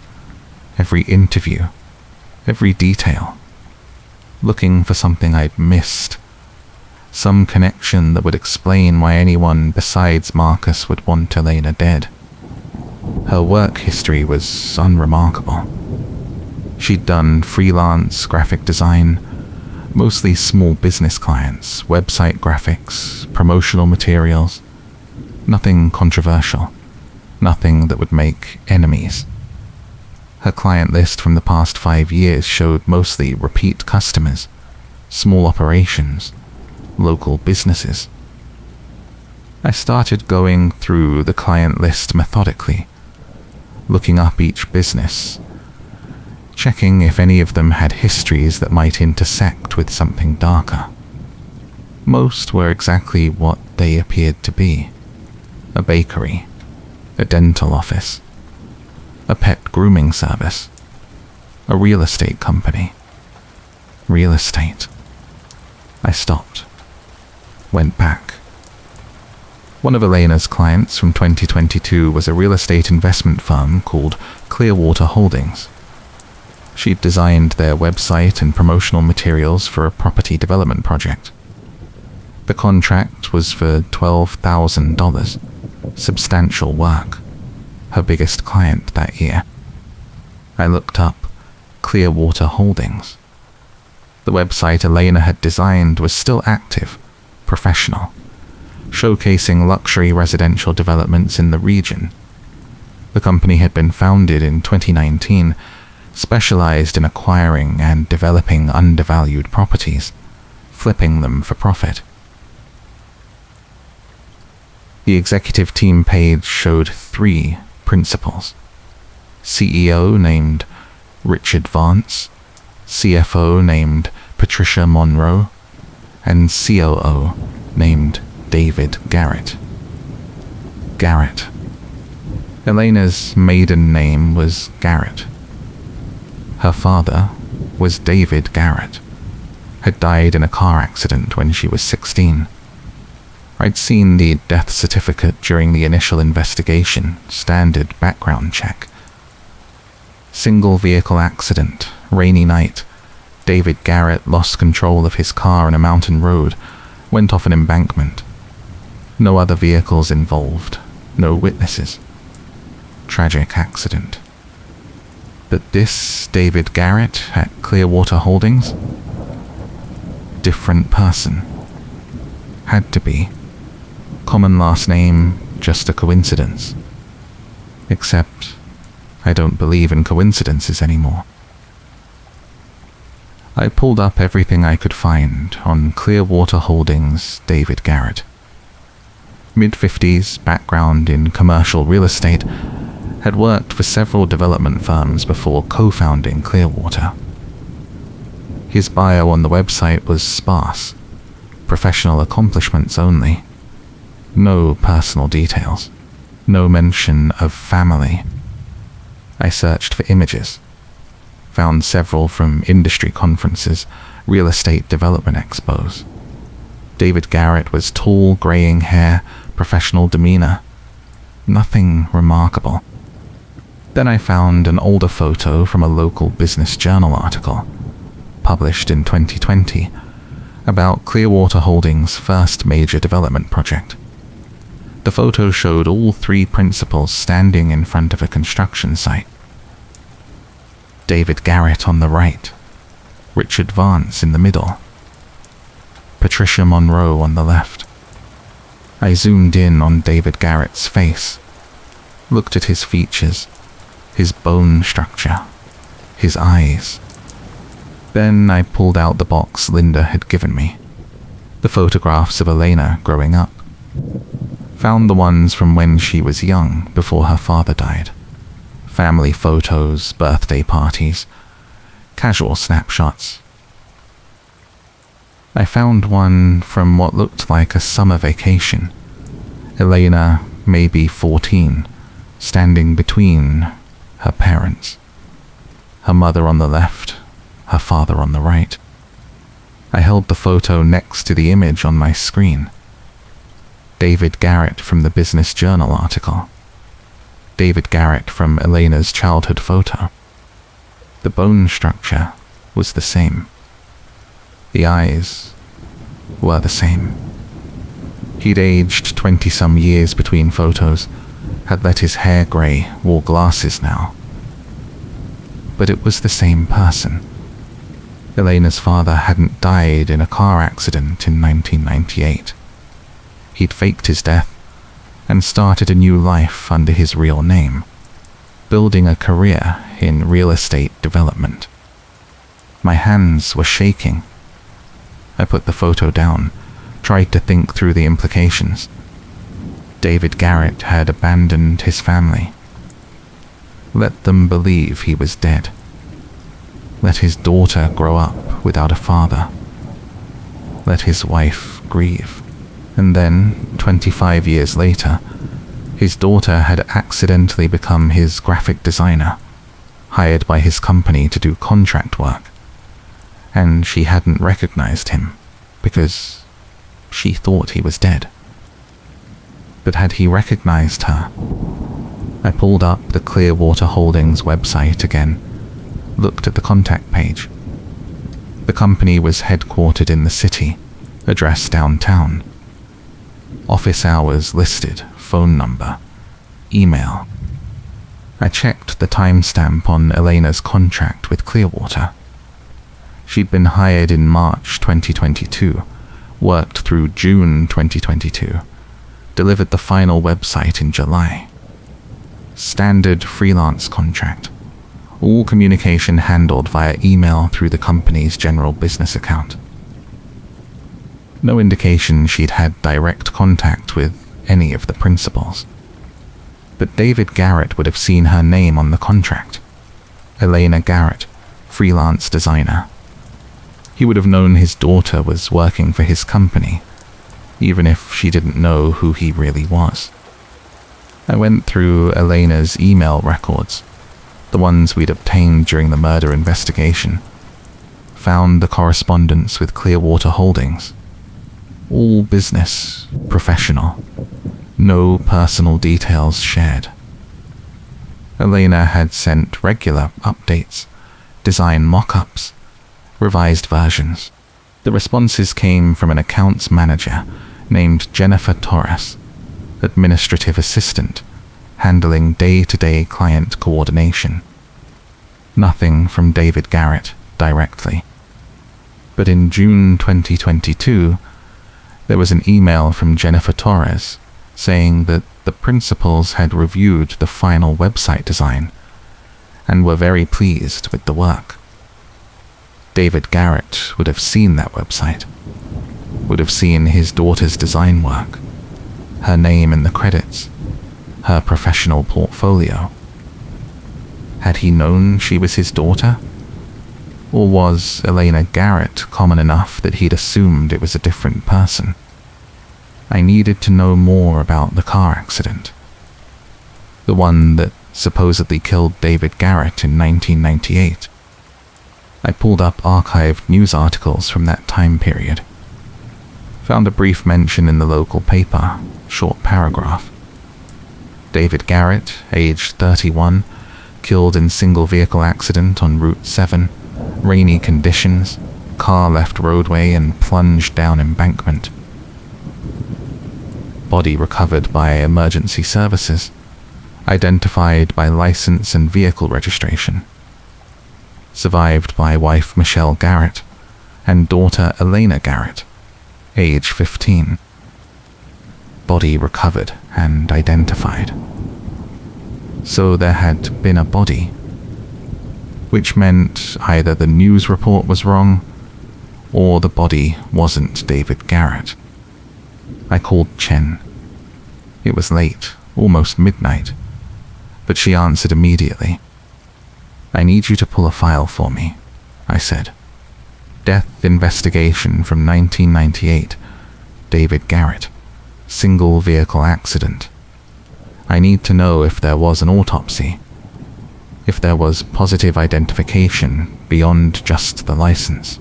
every interview, every detail, looking for something I'd missed, some connection that would explain why anyone besides Marcus would want Elena dead. Her work history was unremarkable. She'd done freelance graphic design, mostly small business clients, website graphics, promotional materials, nothing controversial, nothing that would make enemies. Her client list from the past 5 years showed mostly repeat customers, small operations, local businesses. I started going through the client list methodically, looking up each business, checking if any of them had histories that might intersect with something darker. Most were exactly what they appeared to be: a bakery, a dental office, a pet grooming service, a real estate company. Real estate. I stopped. Went back. One of Elena's clients from 2022 was a real estate investment firm called Clearwater Holdings. She'd designed their website and promotional materials for a property development project. The contract was for $12,000, substantial work. Her biggest client that year. I looked up Clearwater Holdings. The website Elena had designed was still active, professional, showcasing luxury residential developments in the region. The company had been founded in 2019, specialized in acquiring and developing undervalued properties, flipping them for profit. The executive team page showed 3 principals: CEO named Richard Vance, CFO named Patricia Monroe, and COO named David Garrett. Garrett. Elena's maiden name was Garrett. Her father was David Garrett, had died in a car accident when she was 16. I'd seen the death certificate during the initial investigation, standard background check. Single vehicle accident, rainy night. David Garrett lost control of his car on a mountain road, went off an embankment. No other vehicles involved, no witnesses. Tragic accident. But this David Garrett at Clearwater Holdings? Different person. Had to be. Common last name, just a coincidence. Except, I don't believe in coincidences anymore. I pulled up everything I could find on Clearwater Holdings' David Garrett. Mid-50s, background in commercial real estate, had worked for several development firms before co-founding Clearwater. His bio on the website was sparse, professional accomplishments only. No personal details. No mention of family. I searched for images. Found several from industry conferences, real estate development expos. David Garrett was tall, graying hair, professional demeanor. Nothing remarkable. Then I found an older photo from a local business journal article, published in 2020, about Clearwater Holdings' first major development project. The photo showed all three principals standing in front of a construction site. David Garrett on the right, Richard Vance in the middle, Patricia Monroe on the left. I zoomed in on David Garrett's face, looked at his features, his bone structure, his eyes. Then I pulled out the box Linda had given me, the photographs of Elena growing up. Found the ones from when she was young before her father died. Family photos, birthday parties, casual snapshots. I found one from what looked like a summer vacation. Elena, maybe 14, standing between her parents. Her mother on the left, her father on the right. I held the photo next to the image on my screen. David Garrett from the Business Journal article. David Garrett from Elena's childhood photo. The bone structure was the same. The eyes were the same. He'd aged 20-some years between photos, had let his hair grey, wore glasses now. But it was the same person. Elena's father hadn't died in a car accident in 1998. He'd faked his death and started a new life under his real name, building a career in real estate development. My hands were shaking. I put the photo down, tried to think through the implications. David Garrett had abandoned his family. Let them believe he was dead. Let his daughter grow up without a father. Let his wife grieve. And then, 25 years later, his daughter had accidentally become his graphic designer, hired by his company to do contract work. And she hadn't recognized him, because she thought he was dead. But had he recognized her? I pulled up the Clearwater Holdings website again, looked at the contact page. The company was headquartered in the city, address downtown. Office hours listed, phone number, email. I checked the timestamp on Elena's contract with Clearwater. She'd been hired in March 2022, worked through June 2022, delivered the final website in July. Standard freelance contract. All communication handled via email through the company's general business account. No indication she'd had direct contact with any of the principals. But David Garrett would have seen her name on the contract. Elena Garrett, freelance designer. He would have known his daughter was working for his company, even if she didn't know who he really was. I went through Elena's email records, the ones we'd obtained during the murder investigation. Found the correspondence with Clearwater Holdings. All business, professional. No personal details shared. Elena had sent regular updates, design mock-ups, revised versions. The responses came from an accounts manager named Jennifer Torres, administrative assistant, handling day-to-day client coordination. Nothing from David Garrett directly. But in June 2022, there was an email from Jennifer Torres saying that the principals had reviewed the final website design and were very pleased with the work. David Garrett would have seen that website, would have seen his daughter's design work, her name in the credits, her professional portfolio. Had he known she was his daughter? Or was Elena Garrett common enough that he'd assumed it was a different person? I needed to know more about the car accident. The one that supposedly killed David Garrett in 1998. I pulled up archived news articles from that time period. Found a brief mention in the local paper, short paragraph. David Garrett, aged 31, killed in single vehicle accident on Route 7, rainy conditions, car left roadway and plunged down embankment. Body recovered by emergency services, identified by license and vehicle registration. Survived by wife Michelle Garrett and daughter Elena Garrett, age 15. Body recovered and identified. So there had been a body, which meant either the news report was wrong or the body wasn't David Garrett. I called Chen. It was late, almost midnight, but she answered immediately. I need you to pull a file for me, I said. Death investigation from 1998, David Garrett, single vehicle accident. I need to know if there was an autopsy, if there was positive identification beyond just the license.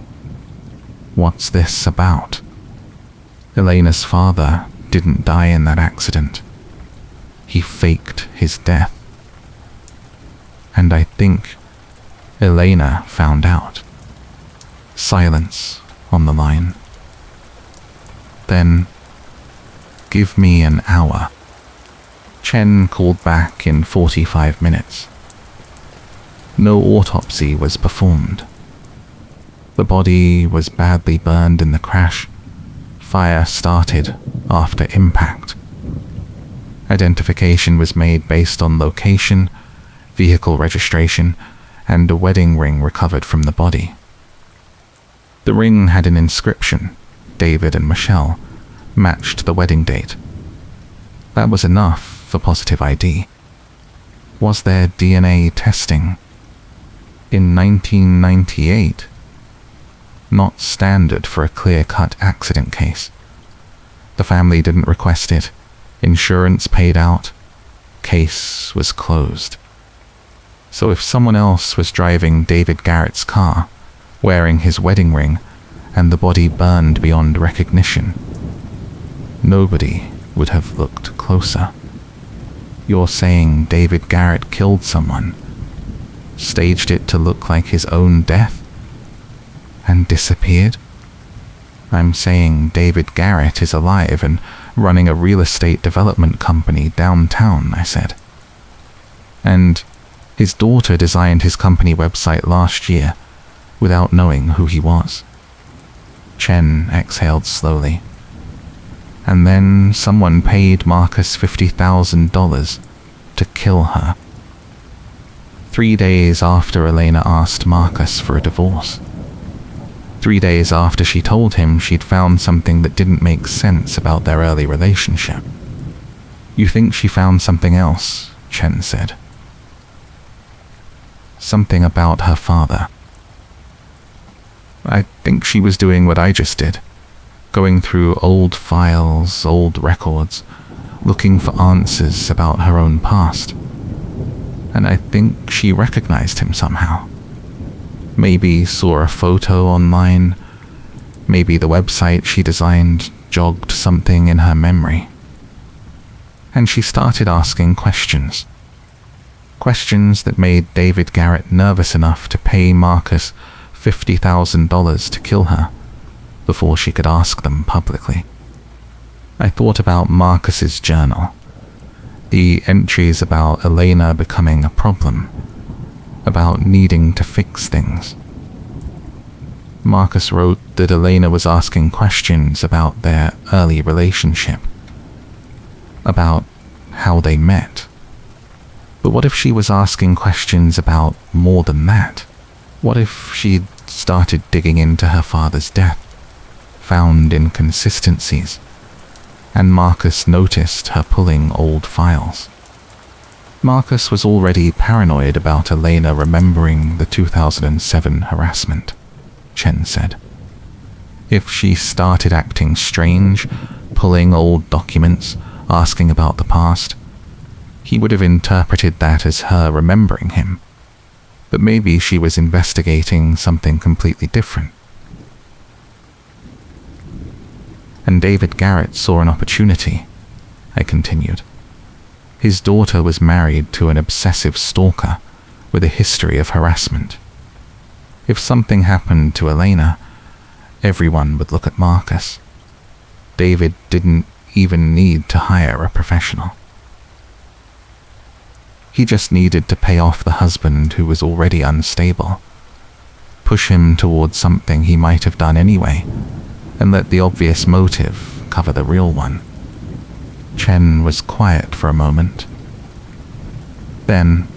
What's this about? Elena's father didn't die in that accident. He faked his death. And I think Elena found out. Silence on the line. Then, give me an hour. Chen called back in 45 minutes. No autopsy was performed. The body was badly burned in the crash. Fire started after impact. Identification was made based on location, vehicle registration, and a wedding ring recovered from the body. The ring had an inscription, David and Michelle, matched the wedding date. That was enough for positive ID. Was there DNA testing? In 1998? Not standard for a clear-cut accident case. The family didn't request it. Insurance paid out. Case was closed. So if someone else was driving David Garrett's car, wearing his wedding ring, and the body burned beyond recognition, nobody would have looked closer. You're saying David Garrett killed someone, staged it to look like his own death, and disappeared? I'm saying David Garrett is alive and running a real estate development company downtown, I said. And his daughter designed his company website last year without knowing who he was. Chen exhaled slowly. And then someone paid Marcus $50,000 to kill her. 3 days after Elena asked Marcus for a divorce. 3 days after she told him she'd found something that didn't make sense about their early relationship. You think she found something else, Chen said. Something about her father. I think she was doing what I just did. Going through old files, old records, looking for answers about her own past. And I think she recognized him somehow. Maybe saw a photo online. Maybe the website she designed jogged something in her memory. And she started asking questions. Questions that made David Garrett nervous enough to pay Marcus $50,000 to kill her before she could ask them publicly. I thought about Marcus's journal, the entries about Elena becoming a problem, about needing to fix things. Marcus wrote that Elena was asking questions about their early relationship, about how they met. But what if she was asking questions about more than that? What if she'd started digging into her father's death, found inconsistencies, and Marcus noticed her pulling old files? Marcus was already paranoid about Elena remembering the 2007 harassment, Chen said. If she started acting strange, pulling old documents, asking about the past. He would have interpreted that as her remembering him. But maybe she was investigating something completely different. And David Garrett saw an opportunity, I continued. His daughter was married to an obsessive stalker with a history of harassment. If something happened to Elena, everyone would look at Marcus. David didn't even need to hire a professional. He just needed to pay off the husband who was already unstable, push him towards something he might have done anyway, and let the obvious motive cover the real one. Chen was quiet for a moment. Then,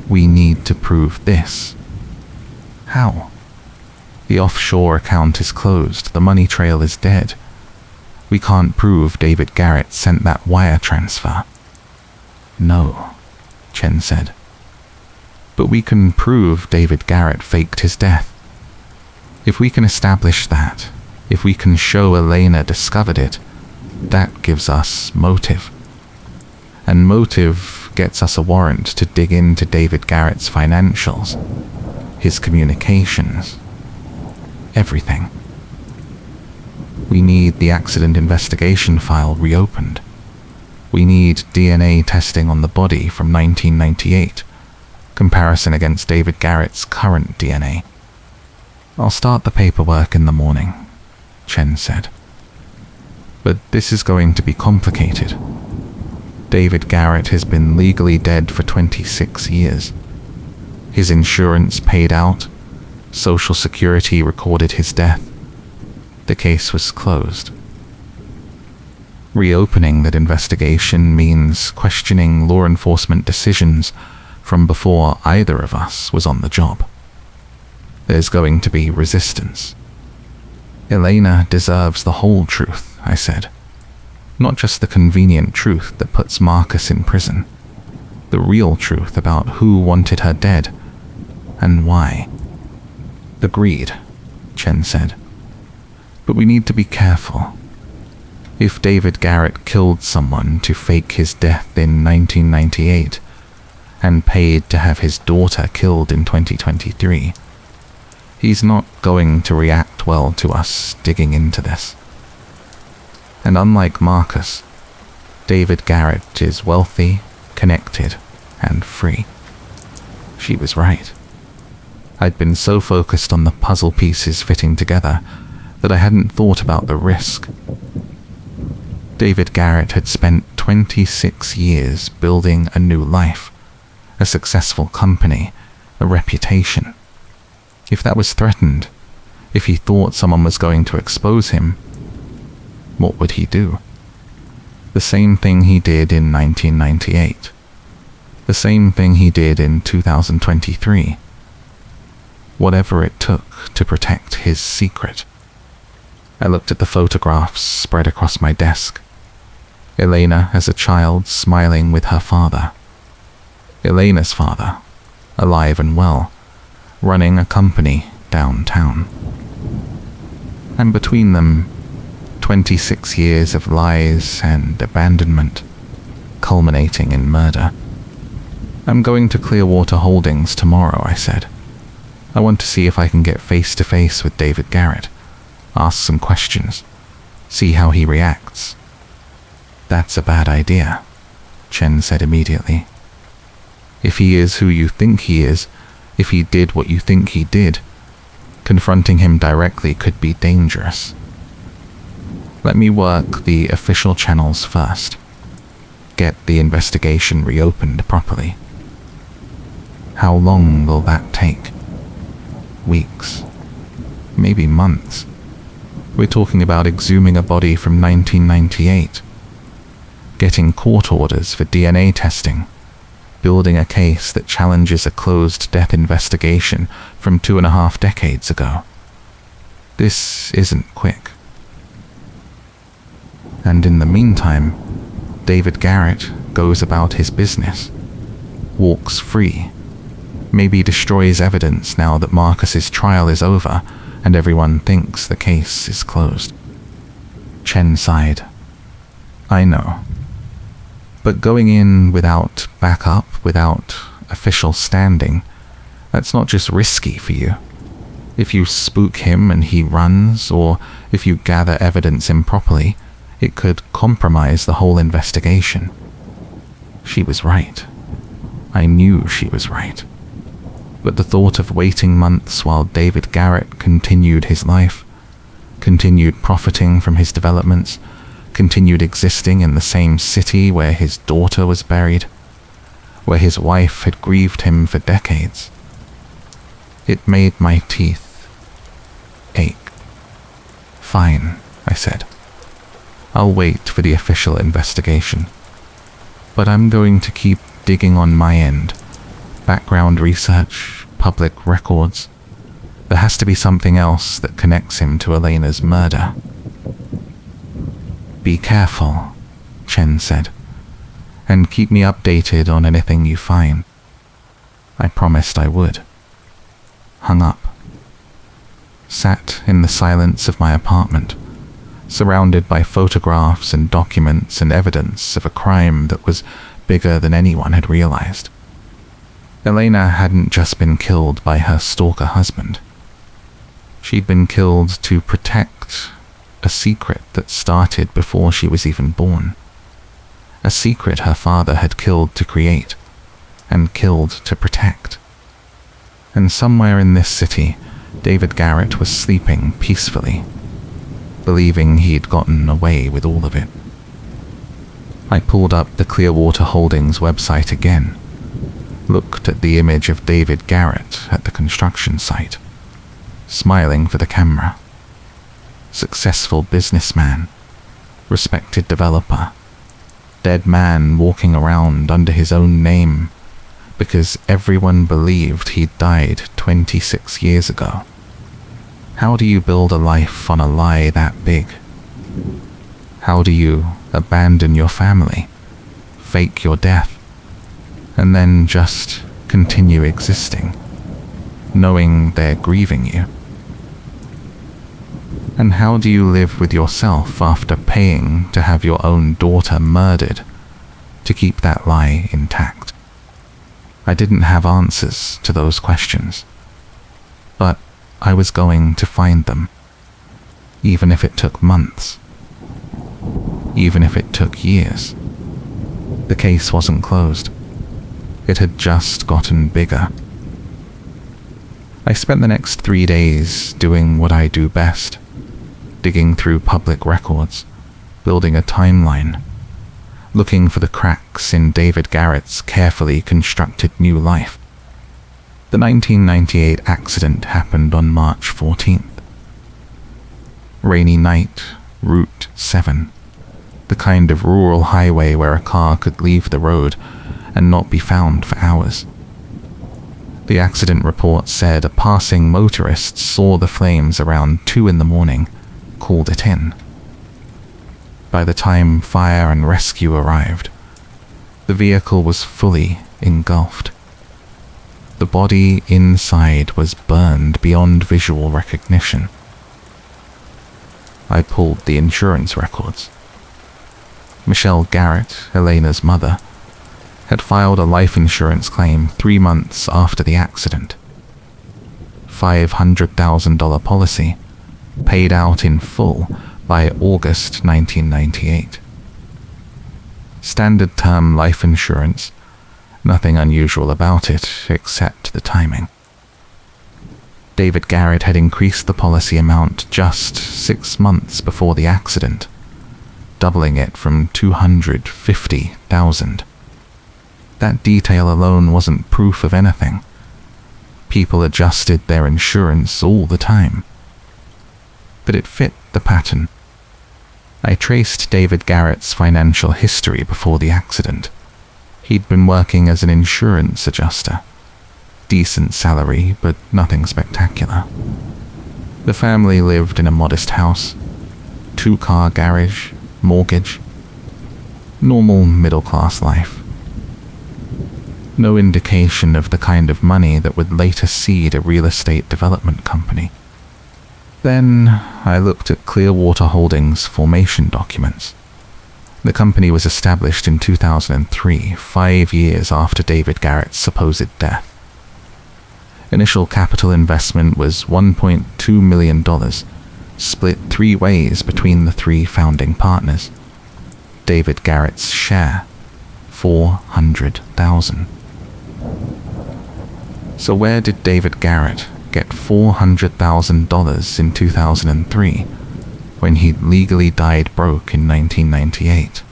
we need to prove this. How? The offshore account is closed, the money trail is dead. We can't prove David Garrett sent that wire transfer. No, Chen said. But we can prove David Garrett faked his death. If we can establish that, if we can show Elena discovered it, that gives us motive. And motive gets us a warrant to dig into David Garrett's financials, his communications, everything. We need the accident investigation file reopened. We need DNA testing on the body from 1998, comparison against David Garrett's current DNA. I'll start the paperwork in the morning, Chen said. But this is going to be complicated. David Garrett has been legally dead for 26 years. His insurance paid out, Social Security recorded his death. The case was closed. Reopening that investigation means questioning law enforcement decisions from before either of us was on the job. There's going to be resistance. Elena deserves the whole truth, I said. Not just the convenient truth that puts Marcus in prison. The real truth about who wanted her dead and why. Agreed, Chen said. But we need to be careful. If David Garrett killed someone to fake his death in 1998 and paid to have his daughter killed in 2023, he's not going to react well to us digging into this. And unlike Marcus, David Garrett is wealthy, connected, and free. She was right. I'd been so focused on the puzzle pieces fitting together that I hadn't thought about the risk. David Garrett had spent 26 years building a new life, a successful company, a reputation. If that was threatened, if he thought someone was going to expose him, what would he do? The same thing he did in 1998. The same thing he did in 2023. Whatever it took to protect his secret. I looked at the photographs spread across my desk. Elena as a child smiling with her father. Elena's father, alive and well, running a company downtown. And between them, 26 years of lies and abandonment, culminating in murder. I'm going to Clearwater Holdings tomorrow, I said. I want to see if I can get face-to-face with David Garrett, ask some questions, see how he reacts. That's a bad idea, Chen said immediately. If he is who you think he is, if he did what you think he did, confronting him directly could be dangerous. Let me work the official channels first. Get the investigation reopened properly. How long will that take? Weeks. Maybe months. We're talking about exhuming a body from 1998. Getting court orders for DNA testing. Building a case that challenges a closed death investigation from 2.5 decades ago. This isn't quick. And in the meantime, David Garrett goes about his business, walks free, maybe destroys evidence now that Marcus's trial is over and everyone thinks the case is closed. Chen sighed. I know. But going in without backup, without official standing, that's not just risky for you. If you spook him and he runs, or if you gather evidence improperly, it could compromise the whole investigation. She was right. I knew she was right. But the thought of waiting months while David Garrett continued his life, continued profiting from his developments, continued existing in the same city where his daughter was buried, where his wife had grieved him for decades, it made my teeth ache. Fine, I said. I'll wait for the official investigation. But I'm going to keep digging on my end. Background research, public records. There has to be something else that connects him to Elena's murder. Be careful, Chen said, and keep me updated on anything you find. I promised I would. Hung up. Sat in the silence of my apartment, surrounded by photographs and documents and evidence of a crime that was bigger than anyone had realized. Elena hadn't just been killed by her stalker husband. She'd been killed to protect a secret that started before she was even born. A secret her father had killed to create and killed to protect. And somewhere in this city, David Garrett was sleeping peacefully, believing he'd gotten away with all of it. I pulled up the Clearwater Holdings website again, looked at the image of David Garrett at the construction site, smiling for the camera. Successful businessman, respected developer, dead man walking around under his own name because everyone believed he'd died 26 years ago. How do you build a life on a lie that big? How do you abandon your family, fake your death, and then just continue existing, knowing they're grieving you? And how do you live with yourself after paying to have your own daughter murdered to keep that lie intact? I didn't have answers to those questions, but I was going to find them, even if it took months, even if it took years. The case wasn't closed. It had just gotten bigger. I spent the next 3 days doing what I do best, digging through public records, building a timeline, looking for the cracks in David Garrett's carefully constructed new life. The 1998 accident happened on March 14th. Rainy night, Route 7, the kind of rural highway where a car could leave the road and not be found for hours. The accident report said a passing motorist saw the flames around 2 a.m, called it in. By the time fire and rescue arrived, the vehicle was fully engulfed. The body inside was burned beyond visual recognition. I pulled the insurance records. Michelle Garrett, Elena's mother, had filed a life insurance claim 3 months after the accident. $500,000 policy, paid out in full by August 1998. Standard term life insurance, nothing unusual about it except the timing. David Garrett had increased the policy amount just 6 months before the accident, doubling it from $250,000. That detail alone wasn't proof of anything. People adjusted their insurance all the time. But it fit the pattern. I traced David Garrett's financial history before the accident. He'd been working as an insurance adjuster. Decent salary, but nothing spectacular. The family lived in a modest house, 2-car garage, mortgage. Normal middle-class life. No indication of the kind of money that would later seed a real estate development company. Then I looked at Clearwater Holdings' formation documents. The company was established in 2003, 5 years after David Garrett's supposed death. Initial capital investment was $1.2 million, split 3 ways between the 3 founding partners. David Garrett's share, $400,000. So where did David Garrett get $400,000 in 2003 when he'd legally died broke in 1998?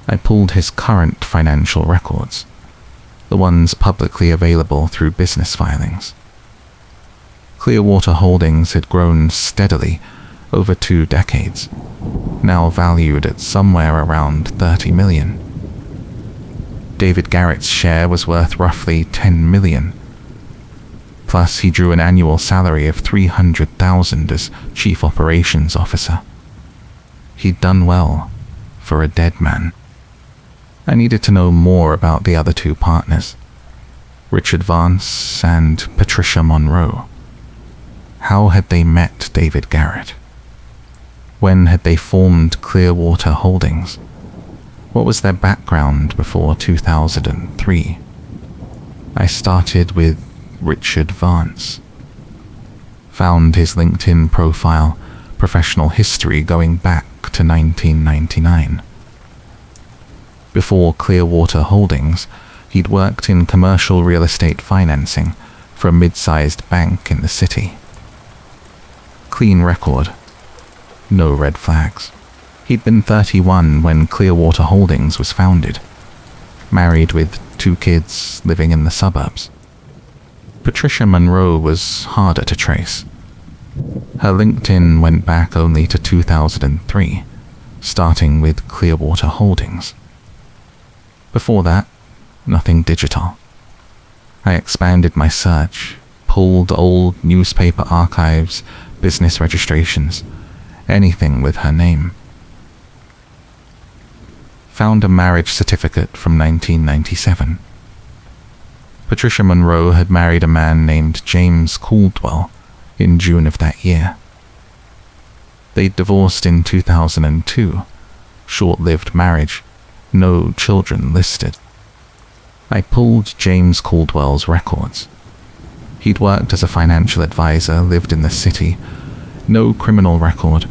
I pulled his current financial records, the ones publicly available through business filings. Clearwater Holdings had grown steadily over 2 decades, now valued at somewhere around $30 million. David Garrett's share was worth roughly $10 million. Plus, he drew an annual salary of $300,000 as Chief Operations Officer. He'd done well for a dead man. I needed to know more about the other 2 partners, Richard Vance and Patricia Monroe. How had they met David Garrett? When had they formed Clearwater Holdings? What was their background before 2003? I started with Richard Vance. Found his LinkedIn profile, professional history going back to 1999. Before Clearwater Holdings, he'd worked in commercial real estate financing for a mid-sized bank in the city. Clean record. No red flags. He'd been 31 when Clearwater Holdings was founded. Married with 2 kids, living in the suburbs. Patricia Monroe was harder to trace. Her LinkedIn went back only to 2003, starting with Clearwater Holdings. Before that, nothing digital. I expanded my search, pulled old newspaper archives, business registrations, anything with her name. Found a marriage certificate from 1997. Patricia Monroe had married a man named James Caldwell in June of that year. They'd divorced in 2002, short-lived marriage, no children listed. I pulled James Caldwell's records. He'd worked as a financial advisor, lived in the city, no criminal record,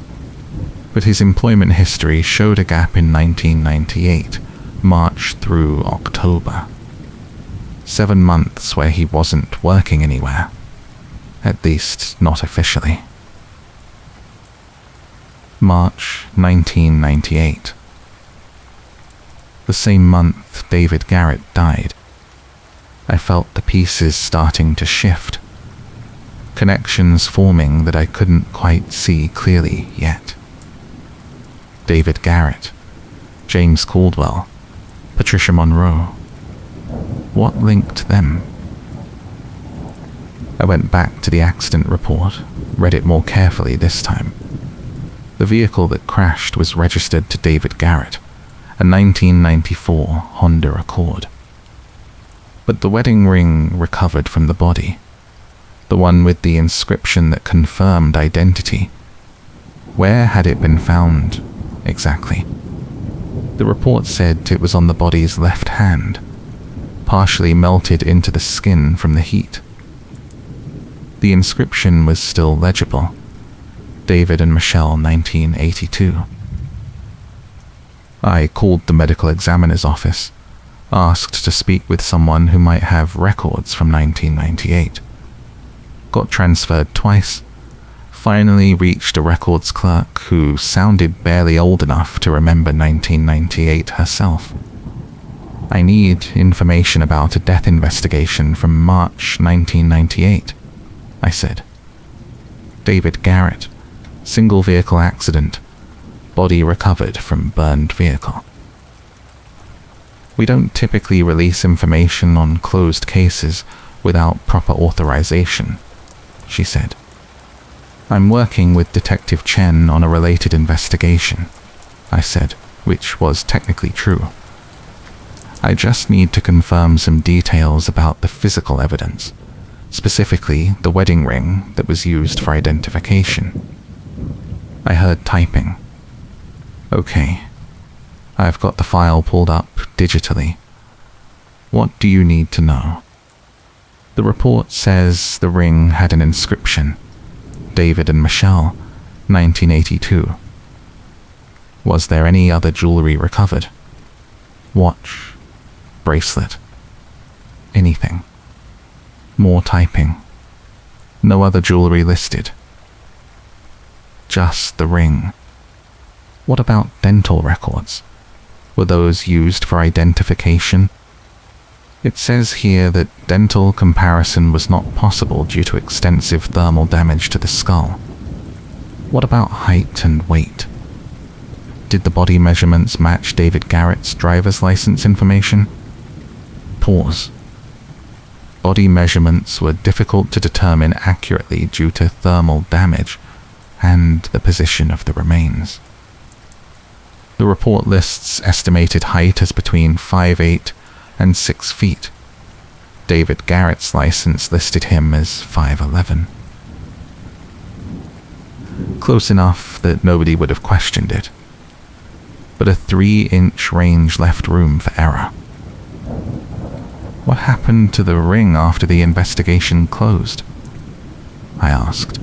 but his employment history showed a gap in 1998, March through October. 7 months where he wasn't working anywhere, at least not officially. March 1998. The same month David Garrett died. I felt the pieces starting to shift, connections forming that I couldn't quite see clearly yet. David Garrett, James Caldwell, Patricia Monroe. What linked them? I went back to the accident report, read it more carefully this time. The vehicle that crashed was registered to David Garrett, a 1994 Honda Accord. But the wedding ring recovered from the body, the one with the inscription that confirmed identity. Where had it been found, exactly? The report said it was on the body's left hand, partially melted into the skin from the heat. The inscription was still legible. David and Michelle, 1982. I called the medical examiner's office, asked to speak with someone who might have records from 1998. Got transferred twice, finally reached a records clerk who sounded barely old enough to remember 1998 herself. I need information about a death investigation from March 1998, I said. David Garrett, single vehicle accident, body recovered from burned vehicle. We don't typically release information on closed cases without proper authorization, she said. I'm working with Detective Chen on a related investigation, I said, which was technically true. I just need to confirm some details about the physical evidence, specifically the wedding ring that was used for identification. I heard typing. Okay, I've got the file pulled up digitally. What do you need to know? The report says the ring had an inscription, David and Michelle, 1982. Was there any other jewelry recovered? Watch, bracelet, anything? More typing. No other jewelry listed. Just the ring. What about dental records? Were those used for identification? It says here that dental comparison was not possible due to extensive thermal damage to the skull. What about height and weight? Did the body measurements match David Garrett's driver's license information? Pause. Body measurements were difficult to determine accurately due to thermal damage and the position of the remains. The report lists estimated height as between 5'8" and 6 feet. David Garrett's license listed him as 5'11". Close enough that nobody would have questioned it, but a 3-inch range left room for error. What happened to the ring after the investigation closed? I asked.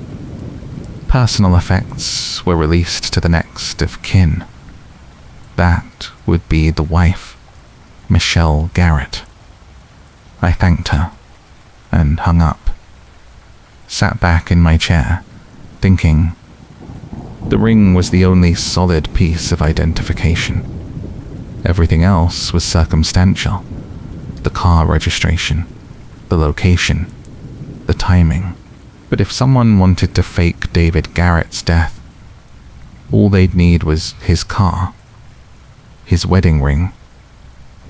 Personal effects were released to the next of kin. That would be the wife, Michelle Garrett. I thanked her and hung up. Sat back in my chair, thinking. The ring was the only solid piece of identification. Everything else was circumstantial. The car registration, the location, the timing. But if someone wanted to fake David Garrett's death, all they'd need was his car, his wedding ring,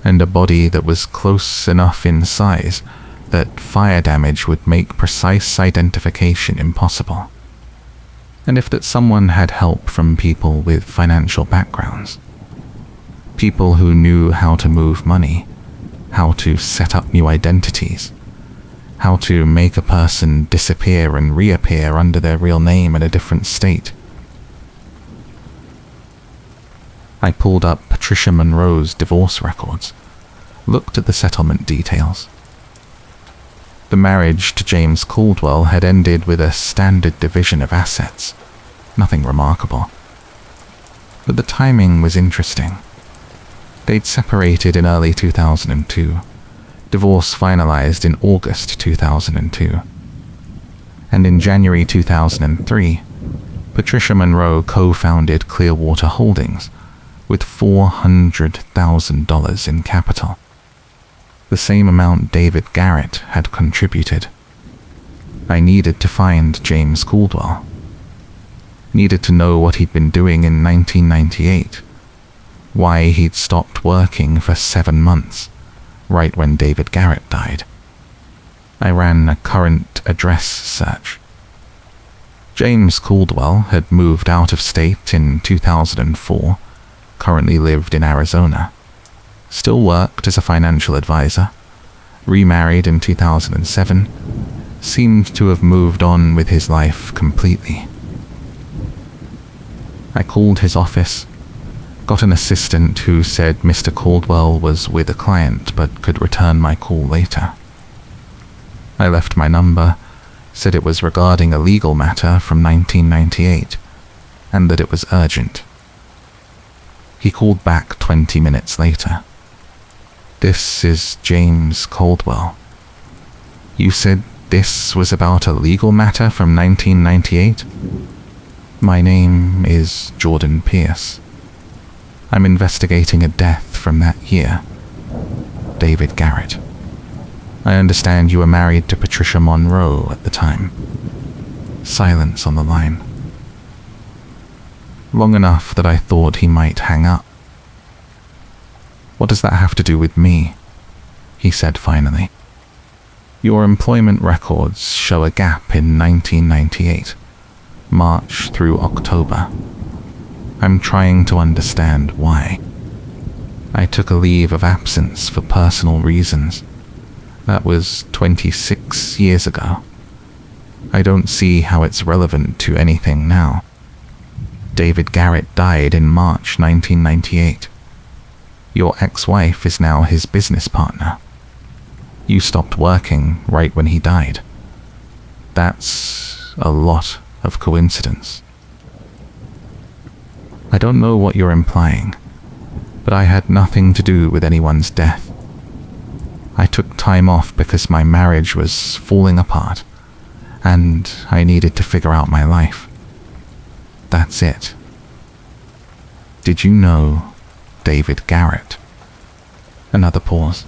and a body that was close enough in size that fire damage would make precise identification impossible. And if that someone had help from people with financial backgrounds, people who knew how to move money, how to set up new identities, how to make a person disappear and reappear under their real name in a different state. I pulled up Patricia Monroe's divorce records, looked at the settlement details. The marriage to James Caldwell had ended with a standard division of assets, nothing remarkable. But the timing was interesting. They'd separated in early 2002, divorce finalized in August 2002. And in January 2003, Patricia Monroe co-founded Clearwater Holdings with $400,000 in capital, the same amount David Garrett had contributed. I needed to find James Caldwell. Needed to know what he'd been doing in 1998, why he'd stopped working for 7 months, right when David Garrett died. I ran a current address search. James Caldwell had moved out of state in 2004, currently lived in Arizona, still worked as a financial advisor, remarried in 2007, seemed to have moved on with his life completely. I called his office, got an assistant who said Mr. Caldwell was with a client but could return my call later. I left my number, said it was regarding a legal matter from 1998, and that it was urgent. He called back 20 minutes later. This is James Caldwell. You said this was about a legal matter from 1998? My name is Jordan Pierce. I'm investigating a death from that year. David Garrett. I understand you were married to Patricia Monroe at the time. Silence on the line. Long enough that I thought he might hang up. What does that have to do with me? He said finally. Your employment records show a gap in 1998, March through October. I'm trying to understand why. I took a leave of absence for personal reasons. That was 26 years ago. I don't see how it's relevant to anything now. David Garrett died in March 1998. Your ex-wife is now his business partner. You stopped working right when he died. That's a lot of coincidence. I don't know what you're implying, but I had nothing to do with anyone's death. I took time off because my marriage was falling apart, and I needed to figure out my life. That's it. Did you know David Garrett? Another pause.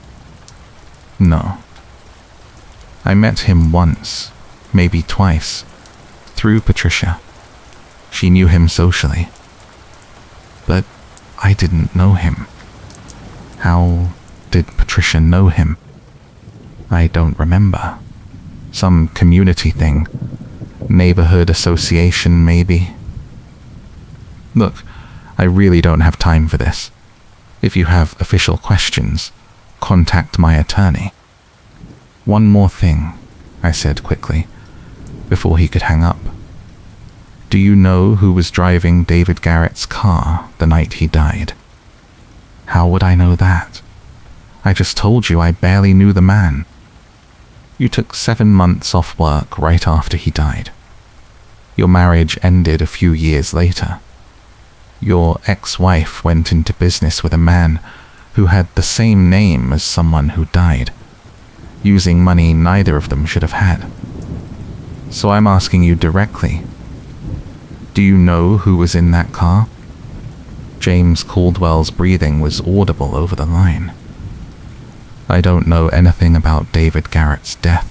No. I met him once, maybe twice, through Patricia. She knew him socially. But I didn't know him. How did Patricia know him? I don't remember. Some community thing. Neighborhood association, maybe. Look, I really don't have time for this. If you have official questions, contact my attorney. One more thing, I said quickly, before he could hang up. Do you know who was driving David Garrett's car the night he died? How would I know that? I just told you I barely knew the man. You took 7 months off work right after he died. Your marriage ended a few years later. Your ex-wife went into business with a man who had the same name as someone who died, using money neither of them should have had. So I'm asking you directly, do you know who was in that car? James Caldwell's breathing was audible over the line. I don't know anything about David Garrett's death,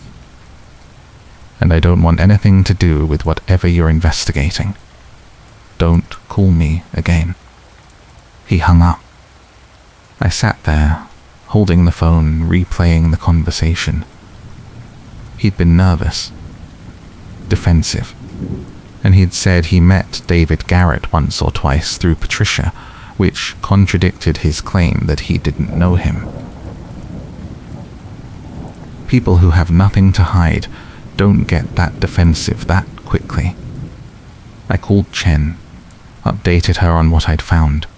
and I don't want anything to do with whatever you're investigating. Don't call me again. He hung up. I sat there, holding the phone, replaying the conversation. He'd been nervous, defensive, and he'd said he met David Garrett once or twice through Patricia, which contradicted his claim that he didn't know him. People who have nothing to hide don't get that defensive that quickly. I called Chen, updated her on what I'd found.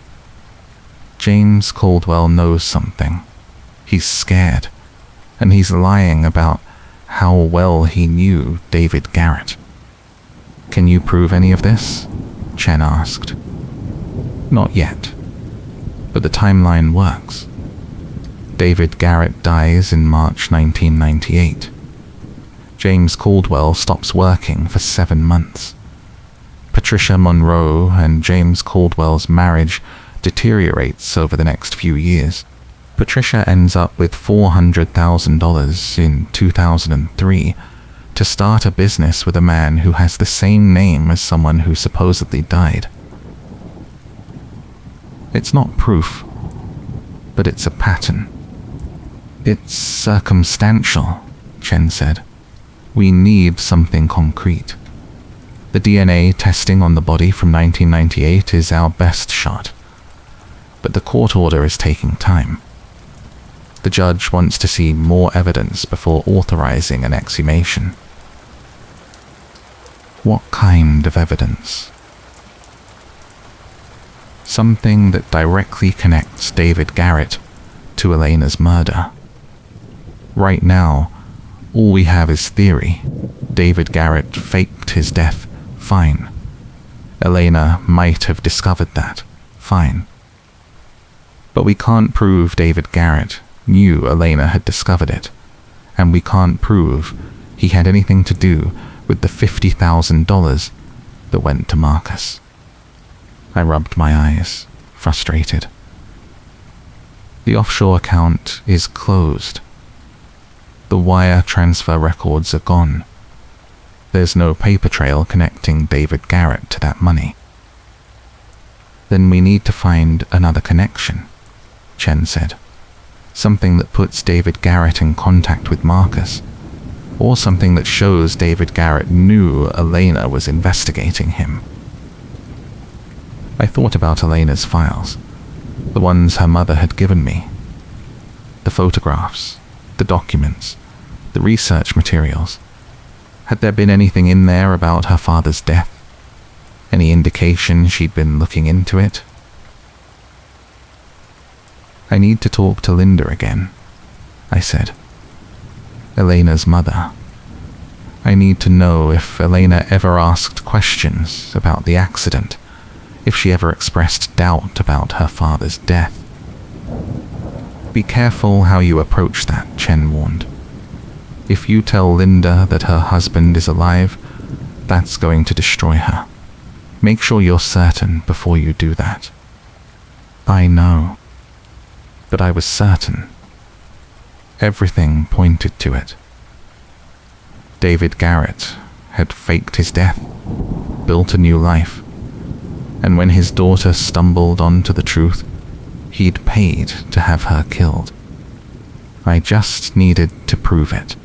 James Caldwell knows something. He's scared, and he's lying about how well he knew David Garrett. Can you prove any of this? Chen asked. Not yet, but the timeline works. David Garrett dies in March 1998. James Caldwell stops working for 7 months. Patricia Monroe and James Caldwell's marriage deteriorates over the next few years. Patricia ends up with $400,000 in 2003 to start a business with a man who has the same name as someone who supposedly died. It's not proof, but it's a pattern. It's circumstantial, Chen said. We need something concrete. The DNA testing on the body from 1998 is our best shot, but the court order is taking time. The judge wants to see more evidence before authorizing an exhumation. What kind of evidence? Something that directly connects David Garrett to Elena's murder. Right now, all we have is theory. David Garrett faked his death. Fine. Elena might have discovered that. Fine. But we can't prove David Garrett knew Elena had discovered it, and we can't prove he had anything to do with the $50,000 that went to Marcus. I rubbed my eyes, frustrated. The offshore account is closed. The wire transfer records are gone. There's no paper trail connecting David Garrett to that money. Then we need to find another connection, Chen said. Something that puts David Garrett in contact with Marcus, or something that shows David Garrett knew Elena was investigating him. I thought about Elena's files, the ones her mother had given me. The photographs, the documents, The research materials. Had there been anything in there about her father's death? Any indication she'd been looking into it? I need to talk to Linda again, I said. Elena's mother. I need to know if Elena ever asked questions about the accident, if she ever expressed doubt about her father's death. Be careful how you approach that, Chen warned. If you tell Linda that her husband is alive, that's going to destroy her. Make sure you're certain before you do that. I know. But I was certain. Everything pointed to it. David Garrett had faked his death, built a new life, and when his daughter stumbled onto the truth, he'd paid to have her killed. I just needed to prove it.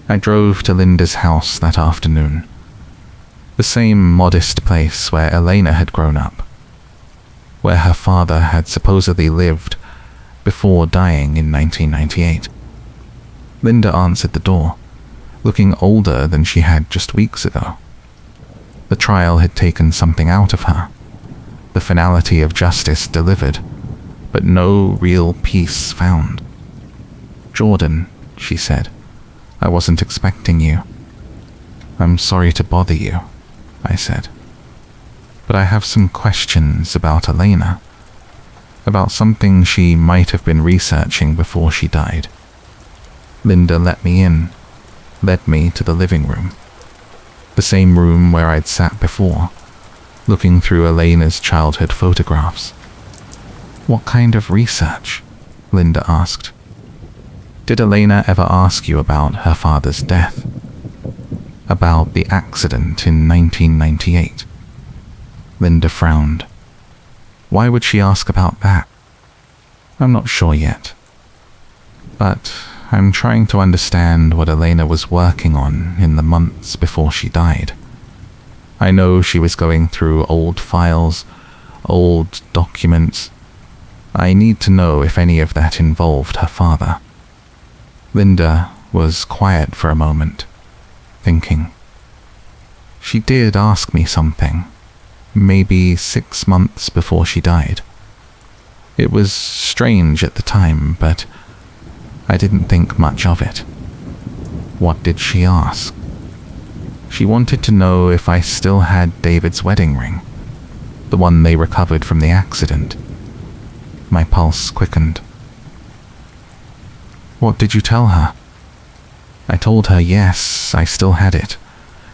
I drove to Linda's house that afternoon, the same modest place where Elena had grown up, where her father had supposedly lived before dying in 1998. Linda answered the door, looking older than she had just weeks ago. The trial had taken something out of her, the finality of justice delivered, but no real peace found. "Jordan," she said, "I wasn't expecting you." "I'm sorry to bother you," I said. "But I have some questions about Elena, about something she might have been researching before she died." Linda let me in, led me to the living room, the same room where I'd sat before, looking through Elena's childhood photographs. "What kind of research?" Linda asked. "Did Elena ever ask you about her father's death? About the accident in 1998? Linda frowned. "Why would she ask about that?" "I'm not sure yet. But I'm trying to understand what Elena was working on in the months before she died. I know she was going through old files, old documents. I need to know if any of that involved her father." Linda was quiet for a moment, thinking. "She did ask me something, maybe 6 months before she died. It was strange at the time, but I didn't think much of it." "What did she ask?" "She wanted to know if I still had David's wedding ring, the one they recovered from the accident." My pulse quickened. "What did you tell her?" "I told her yes, I still had it.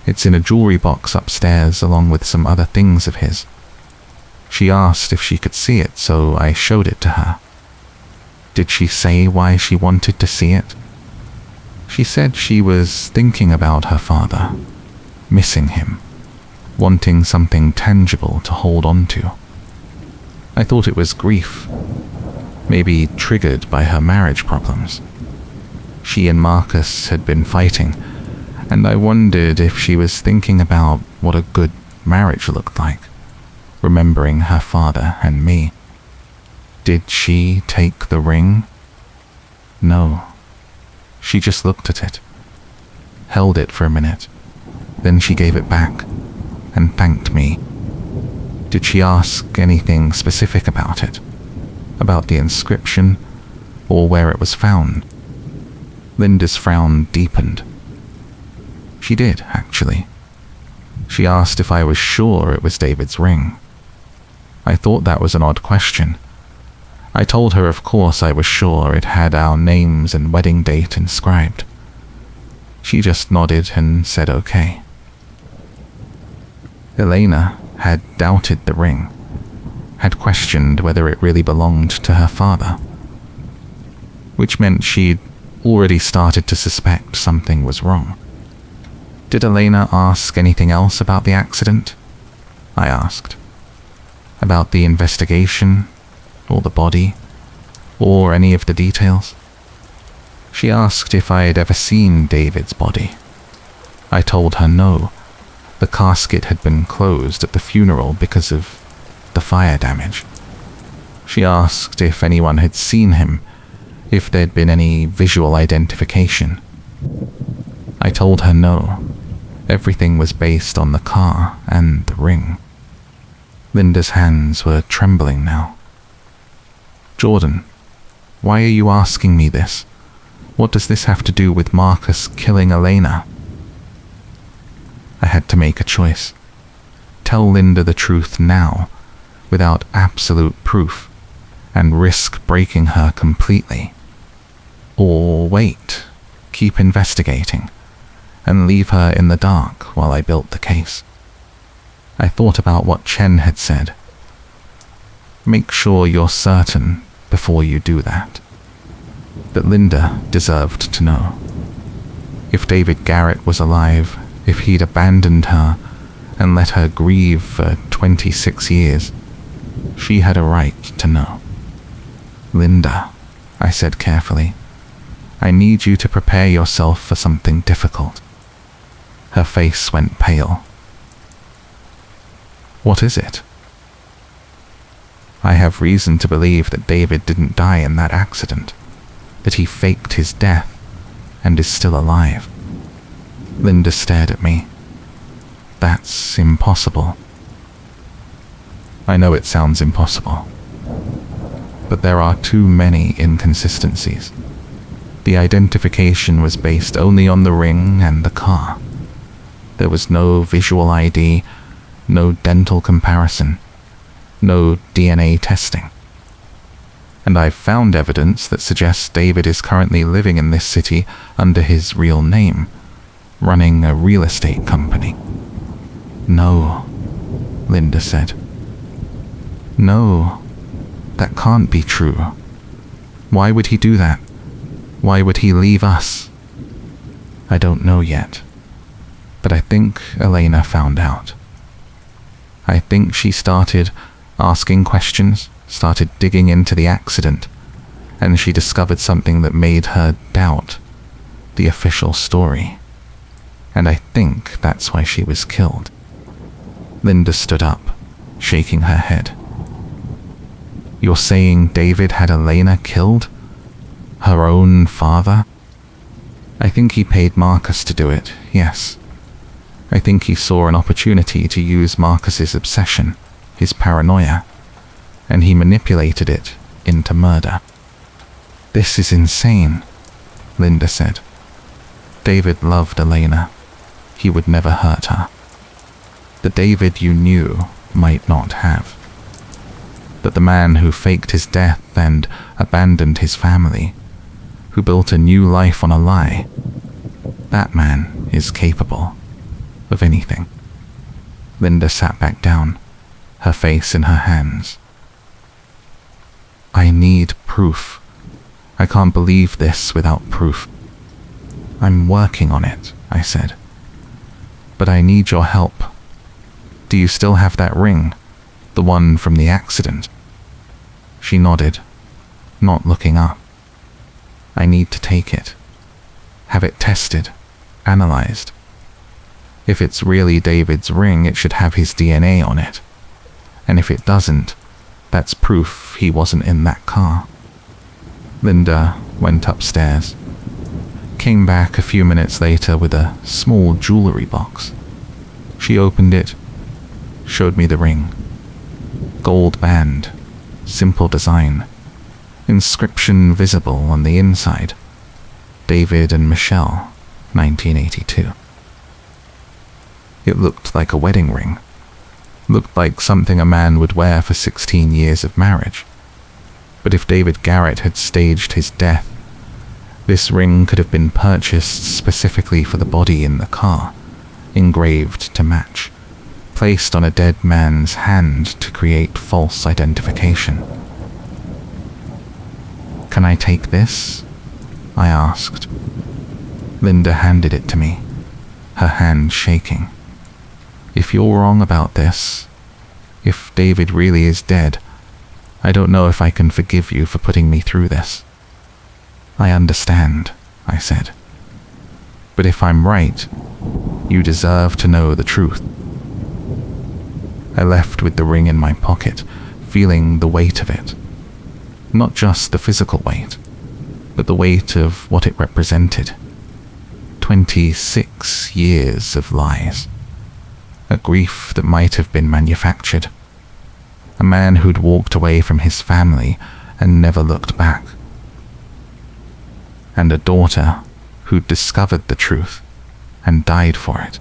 It's in a jewelry box upstairs along with some other things of his. She asked if she could see it, so I showed it to her." "Did she say why she wanted to see it?" "She said she was thinking about her father, missing him, wanting something tangible to hold on to. I thought it was grief, maybe triggered by her marriage problems. She and Marcus had been fighting, and I wondered if she was thinking about what a good marriage looked like, remembering her father and me." "Did she take the ring?" "No. She just looked at it, held it for a minute, then she gave it back and thanked me." "Did she ask anything specific about it? About the inscription, or where it was found?" Linda's frown deepened. "She did, actually. She asked if I was sure it was David's ring. I thought that was an odd question. I told her of course I was sure it had our names and wedding date inscribed. She just nodded and said okay." Elena had doubted the ring, had questioned whether it really belonged to her father, which meant she'd already started to suspect something was wrong. "Did Elena ask anything else about the accident?" I asked. "About the investigation, or the body, or any of the details?" She asked if I had ever seen David's body. I told her no. The casket had been closed at the funeral because of the fire damage. She asked if anyone had seen him, if there'd been any visual identification. I told her no. Everything was based on the car and the ring. Linda's hands were trembling now. Jordan, why are you asking me this? What does this have to do with Marcus killing Elena? I had to make a choice. Tell Linda the truth now, without absolute proof, and risk breaking her completely. Or wait, keep investigating, and leave her in the dark while I built the case. I thought about what Chen had said. Make sure you're certain before you do that. That Linda deserved to know. If David Garrett was alive, if he'd abandoned her and let her grieve for 26 years, she had a right to know. Linda, I said carefully, I need you to prepare yourself for something difficult. Her face went pale. What is it? I have reason to believe that David didn't die in that accident, that he faked his death and is still alive. Linda stared at me. That's impossible. I know it sounds impossible, but there are too many inconsistencies. The identification was based only on the ring and the car. There was no visual ID, no dental comparison, no DNA testing. And I've found evidence that suggests David is currently living in this city under his real name, running a real estate company. No, Linda said. No, that can't be true. Why would he do that? Why would he leave us? I don't know yet, but I think Elena found out. I think she started asking questions, started digging into the accident, and she discovered something that made her doubt the official story. And I think that's why she was killed. Linda stood up, shaking her head. You're saying David had Elena killed? Her own father? I think he paid Marcus to do it, yes. I think he saw an opportunity to use Marcus's obsession, his paranoia, and he manipulated it into murder. This is insane, Linda said. David loved Elena. He would never hurt her. The David you knew might not have. That the man who faked his death and abandoned his family, who built a new life on a lie, that man is capable of anything. Linda sat back down, her face in her hands. I need proof. I can't believe this without proof. I'm working on it, I said. But I need your help. Do you still have that ring? The one from the accident? She nodded, not looking up. I need to take it. Have it tested, analyzed. If it's really David's ring, it should have his DNA on it. And if it doesn't, that's proof he wasn't in that car. Linda went upstairs, came back a few minutes later with a small jewelry box. She opened it, showed me the ring. Gold band, simple design, inscription visible on the inside. David and Michelle, 1982. It looked like a wedding ring. Looked like something a man would wear for 16 years of marriage. But if David Garrett had staged his death, this ring could have been purchased specifically for the body in the car, engraved to match, placed on a dead man's hand to create false identification. Can I take this? I asked. Linda handed it to me, her hand shaking. If you're wrong about this, if David really is dead, I don't know if I can forgive you for putting me through this. I understand, I said. But if I'm right, you deserve to know the truth. I left with the ring in my pocket, feeling the weight of it. Not just the physical weight, but the weight of what it represented. 26 years of lies. A grief that might have been manufactured. A man who'd walked away from his family and never looked back. And a daughter who'd discovered the truth and died for it.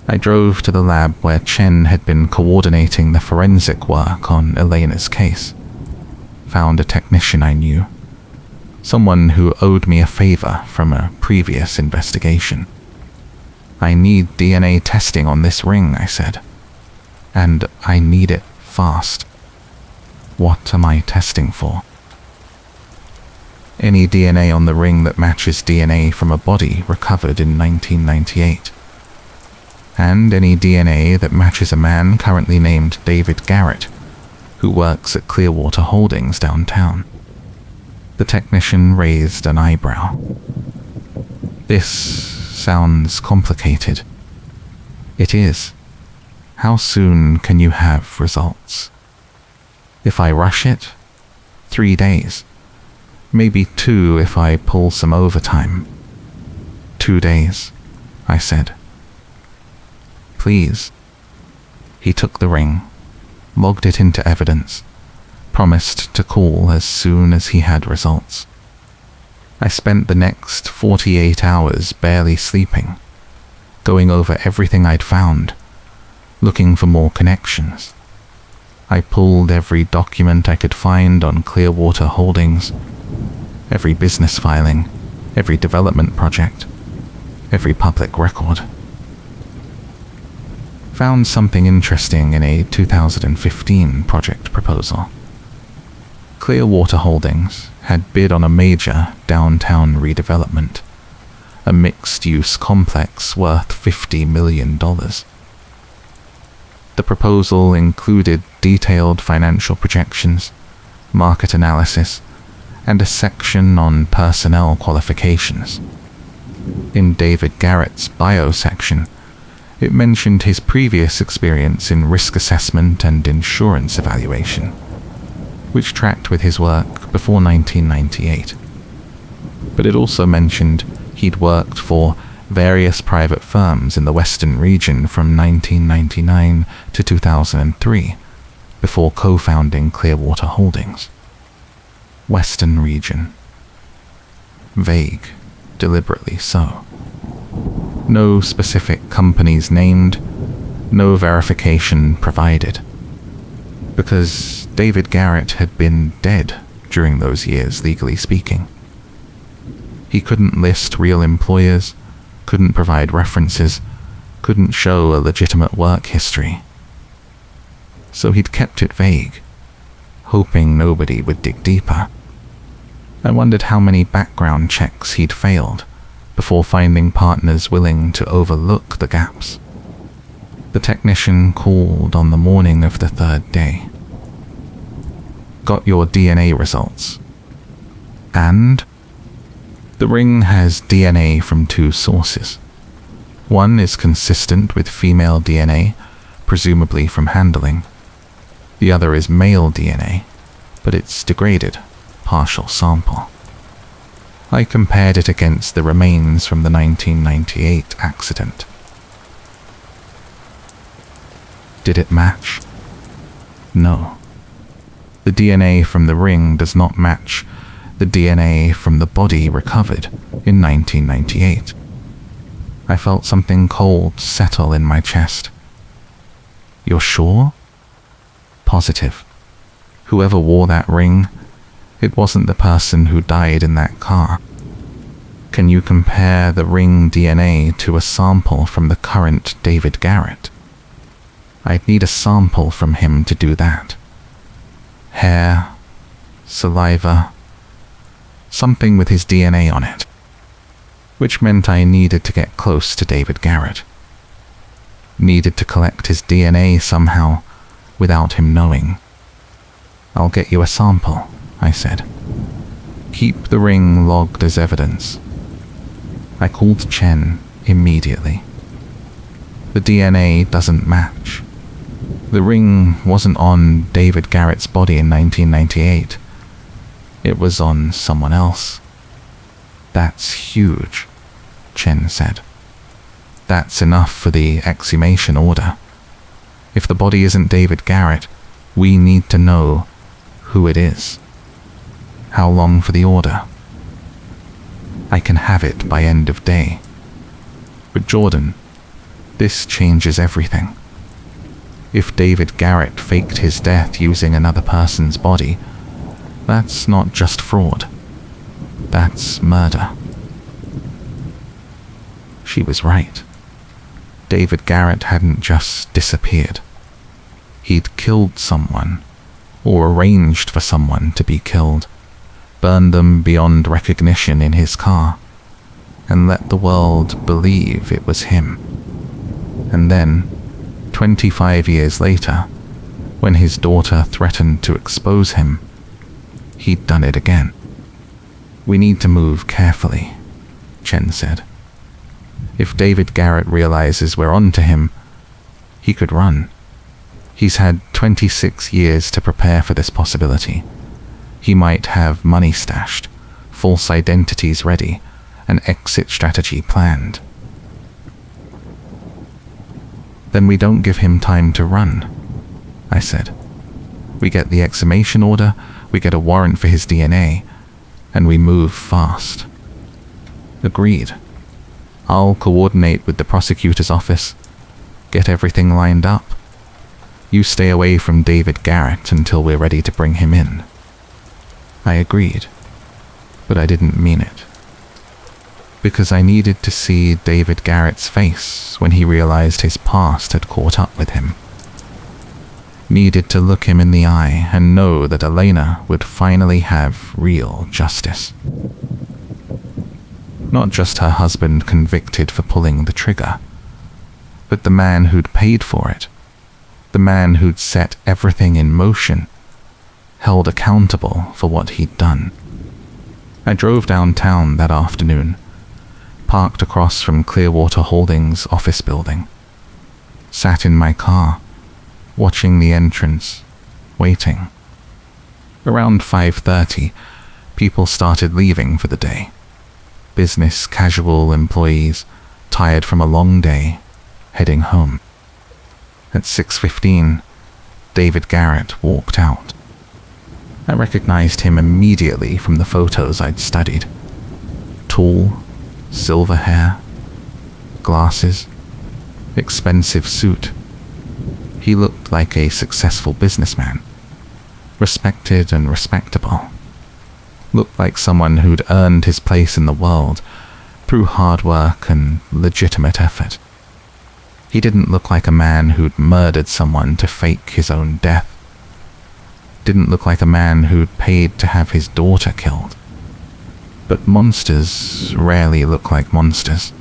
I drove to the lab where Chen had been coordinating the forensic work on Elena's case. Found a technician I knew. Someone who owed me a favor from a previous investigation. I need DNA testing on this ring, I said. And I need it fast. What am I testing for? Any DNA on the ring that matches DNA from a body recovered in 1998. And any DNA that matches a man currently named David Garrett, who works at Clearwater Holdings downtown. The technician raised an eyebrow. This sounds complicated. It is. How soon can you have results? If I rush it, 3 days. Maybe 2 if I pull some overtime. 2 days, I said. Please. He took the ring, logged it into evidence, promised to call as soon as he had results. I spent the next 48 hours barely sleeping, going over everything I'd found, looking for more connections. I pulled every document I could find on Clearwater Holdings, every business filing, every development project, every public record. Found something interesting in a 2015 project proposal. Clearwater Holdings had bid on a major downtown redevelopment, a mixed-use complex worth $50 million. The proposal included detailed financial projections, market analysis, and a section on personnel qualifications. In David Garrett's bio section, it mentioned his previous experience in risk assessment and insurance evaluation, which tracked with his work before 1998. But it also mentioned he'd worked for various private firms in the Western region from 1999 to 2003, before co-founding Clearwater Holdings. Western region. Vague, deliberately so. No specific companies named, no verification provided. Because David Garrett had been dead during those years, legally speaking. He couldn't list real employers, couldn't provide references, couldn't show a legitimate work history. So he'd kept it vague, hoping nobody would dig deeper. I wondered how many background checks he'd failed before finding partners willing to overlook the gaps. The technician called on the morning of the 3rd day. Got your DNA results. And? The ring has DNA from 2 sources. One is consistent with female DNA, presumably from handling. The other is male DNA, but it's degraded, partial sample. I compared it against the remains from the 1998 accident. Did it match? No. The DNA from the ring does not match the DNA from the body recovered in 1998. I felt something cold settle in my chest. You're sure? Positive. Whoever wore that ring, it wasn't the person who died in that car. Can you compare the ring DNA to a sample from the current David Garrett? I'd need a sample from him to do that. Hair, saliva, something with his DNA on it. Which meant I needed to get close to David Garrett. Needed to collect his DNA somehow, without him knowing. I'll get you a sample, I said. Keep the ring logged as evidence. I called Chen immediately. The DNA doesn't match. The ring wasn't on David Garrett's body in 1998. It was on someone else. That's huge, Chen said. That's enough for the exhumation order. If the body isn't David Garrett, we need to know who it is. How long for the order? I can have it by end of day. But Jordan, this changes everything. If David Garrett faked his death using another person's body, that's not just fraud. That's murder. She was right. David Garrett hadn't just disappeared. He'd killed someone, or arranged for someone to be killed, burned them beyond recognition in his car, and let the world believe it was him. And then, 25 years later, when his daughter threatened to expose him, he'd done it again. We need to move carefully, Chen said. If David Garrett realizes we're on to him, he could run. He's had 26 years to prepare for this possibility. He might have money stashed, false identities ready, an exit strategy planned. Then we don't give him time to run, I said. We get the exhumation order, we get a warrant for his DNA, and we move fast. Agreed. I'll coordinate with the prosecutor's office, get everything lined up. You stay away from David Garrett until we're ready to bring him in. I agreed, but I didn't mean it. Because I needed to see David Garrett's face when he realized his past had caught up with him. Needed to look him in the eye and know that Elena would finally have real justice. Not just her husband convicted for pulling the trigger, but the man who'd paid for it, the man who'd set everything in motion, held accountable for what he'd done. I drove downtown that afternoon, parked across from Clearwater Holdings' office building, sat in my car, watching the entrance, waiting. Around 5:30, people started leaving for the day. Business casual employees, tired from a long day, heading home. At 6:15, David Garrett walked out. I recognized him immediately from the photos I'd studied. Tall, silver hair, glasses, expensive suit. He looked like a successful businessman, respected and respectable. Looked like someone who'd earned his place in the world through hard work and legitimate effort. He didn't look like a man who'd murdered someone to fake his own death. Didn't look like a man who'd paid to have his daughter killed. But monsters rarely look like monsters.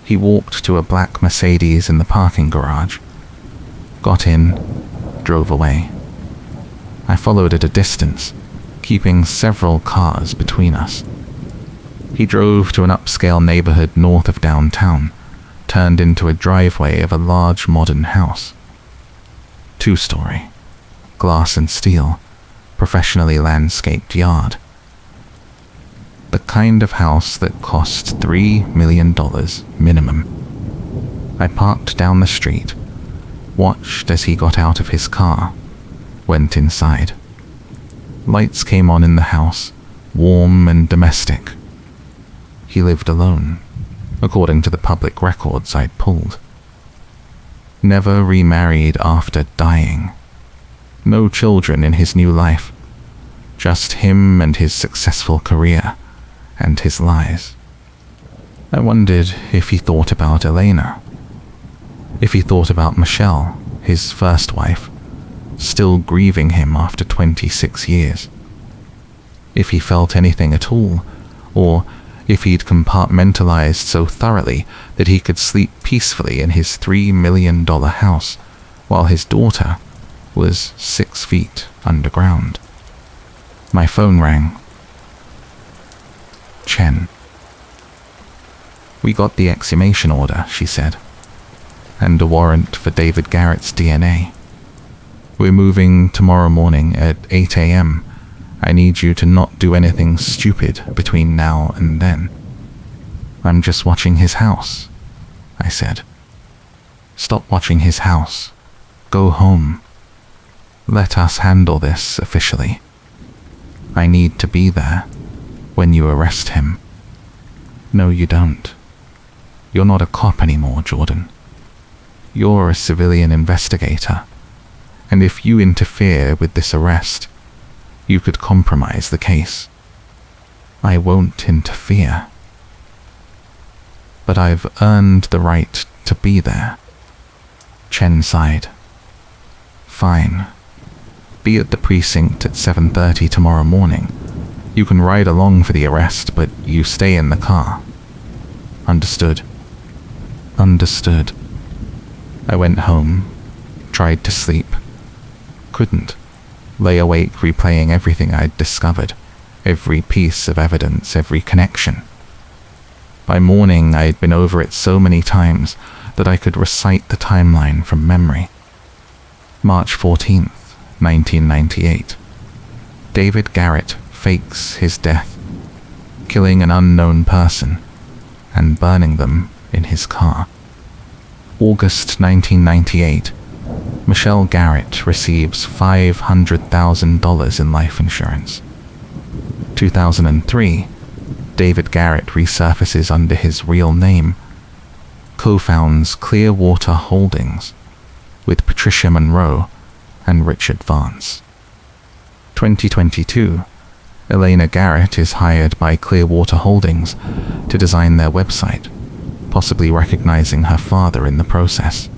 He walked to a black Mercedes in the parking garage, got in, drove away. I followed at a distance, keeping several cars between us. He drove to an upscale neighborhood north of downtown, turned into a driveway of a large modern house. 2-story, glass and steel, professionally landscaped yard. The kind of house that cost $3 million minimum. I parked down the street, watched as he got out of his car, went inside. Lights came on in the house, warm and domestic. He lived alone, according to the public records I'd pulled. Never remarried after dying. No children in his new life. Just him and his successful career, and his lies. I wondered if he thought about Elena. If he thought about Michelle, his first wife, still grieving him after 26 years. If he felt anything at all, or if he'd compartmentalized so thoroughly that he could sleep peacefully in his $3 million house while his daughter was 6 feet underground. My phone rang. Chen. We got the exhumation order, she said, and a warrant for David Garrett's DNA. We're moving tomorrow morning at 8 a.m. I need you to not do anything stupid between now and then. I'm just watching his house, I said. Stop watching his house. Go home. Let us handle this officially. I need to be there when you arrest him. No, you don't. You're not a cop anymore, Jordan. You're a civilian investigator, and if you interfere with this arrest, you could compromise the case. I won't interfere. But I've earned the right to be there. Chen sighed. Fine. Be at the precinct at 7:30 tomorrow morning. You can ride along for the arrest, but you stay in the car. Understood. Understood. I went home, tried to sleep. Couldn't. Lay awake replaying everything I'd discovered, every piece of evidence, every connection. By morning, I had been over it so many times that I could recite the timeline from memory. March 14th, 1998. David Garrett fakes his death, killing an unknown person and burning them in his car. August 1998. Michelle Garrett receives $500,000 in life insurance. 2003. David Garrett resurfaces under his real name, co-founds Clearwater Holdings with Patricia Monroe and Richard Vance. 2022. Elena Garrett is hired by Clearwater Holdings to design their website, possibly recognizing her father in the process.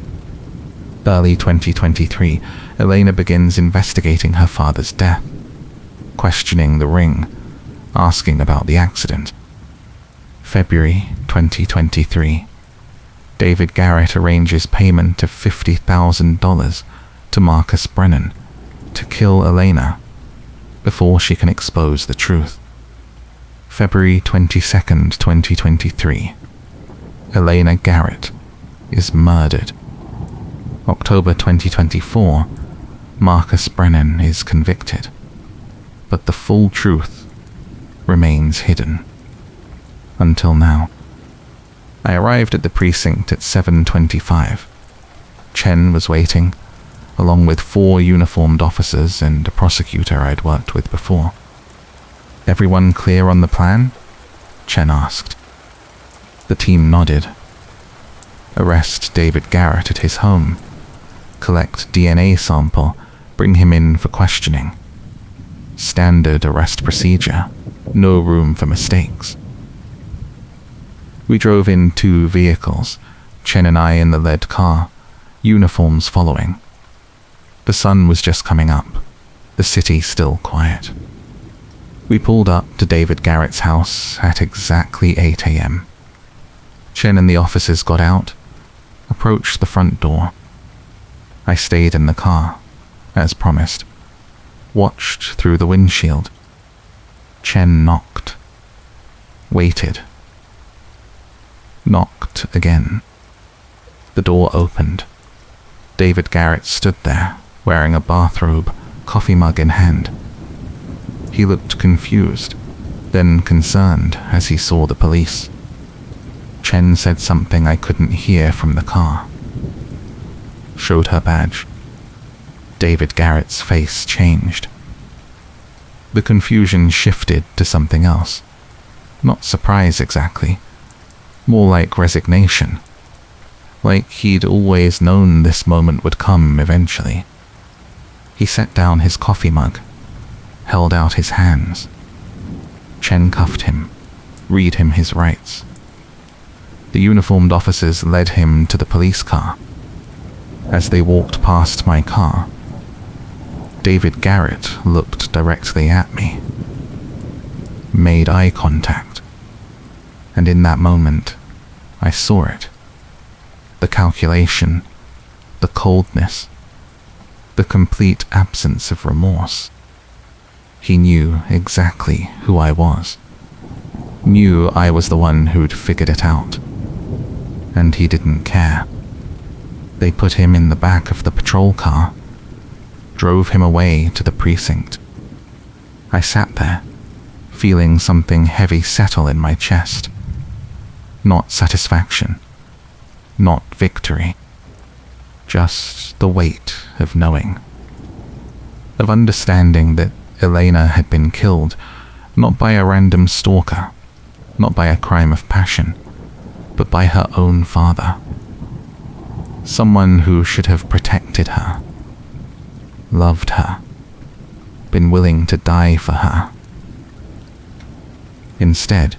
Early 2023, Elena begins investigating her father's death, questioning the ring, asking about the accident. February 2023. David Garrett arranges payment of $50,000 to Marcus Brennan to kill Elena before she can expose the truth. February 22nd, 2023. Elena Garrett is murdered. October 2024. Marcus Brennan is convicted, but the full truth remains hidden. Until now. I arrived at the precinct at 7:25. Chen was waiting, along with 4 uniformed officers and a prosecutor I'd worked with before. Everyone clear on the plan? Chen asked. The team nodded. Arrest David Garrett at his home. Collect DNA sample, bring him in for questioning. Standard arrest procedure, no room for mistakes. We drove in 2 vehicles, Chen and I in the lead car, uniforms following. The sun was just coming up, the city still quiet. We pulled up to David Garrett's house at exactly 8 a.m. Chen and the officers got out, approached the front door. I stayed in the car, as promised, watched through the windshield. Chen knocked, waited, knocked again. The door opened. David Garrett stood there, wearing a bathrobe, coffee mug in hand. He looked confused, then concerned as he saw the police. Chen said something I couldn't hear from the car. Showed her badge. David Garrett's face changed. The confusion shifted to something else. Not surprise exactly. More like resignation. Like he'd always known this moment would come eventually. He set down his coffee mug, held out his hands. Chen cuffed him, read him his rights. The uniformed officers led him to the police car. As they walked past my car, David Garrett looked directly at me, made eye contact, and in that moment, I saw it. The calculation, the coldness, the complete absence of remorse. He knew exactly who I was, knew I was the one who'd figured it out, and he didn't care. They put him in the back of the patrol car, drove him away to the precinct. I sat there, feeling something heavy settle in my chest. Not satisfaction. Not victory. Just the weight of knowing. Of understanding that Elena had been killed, not by a random stalker, not by a crime of passion, but by her own father. Someone who should have protected her, loved her, been willing to die for her. Instead,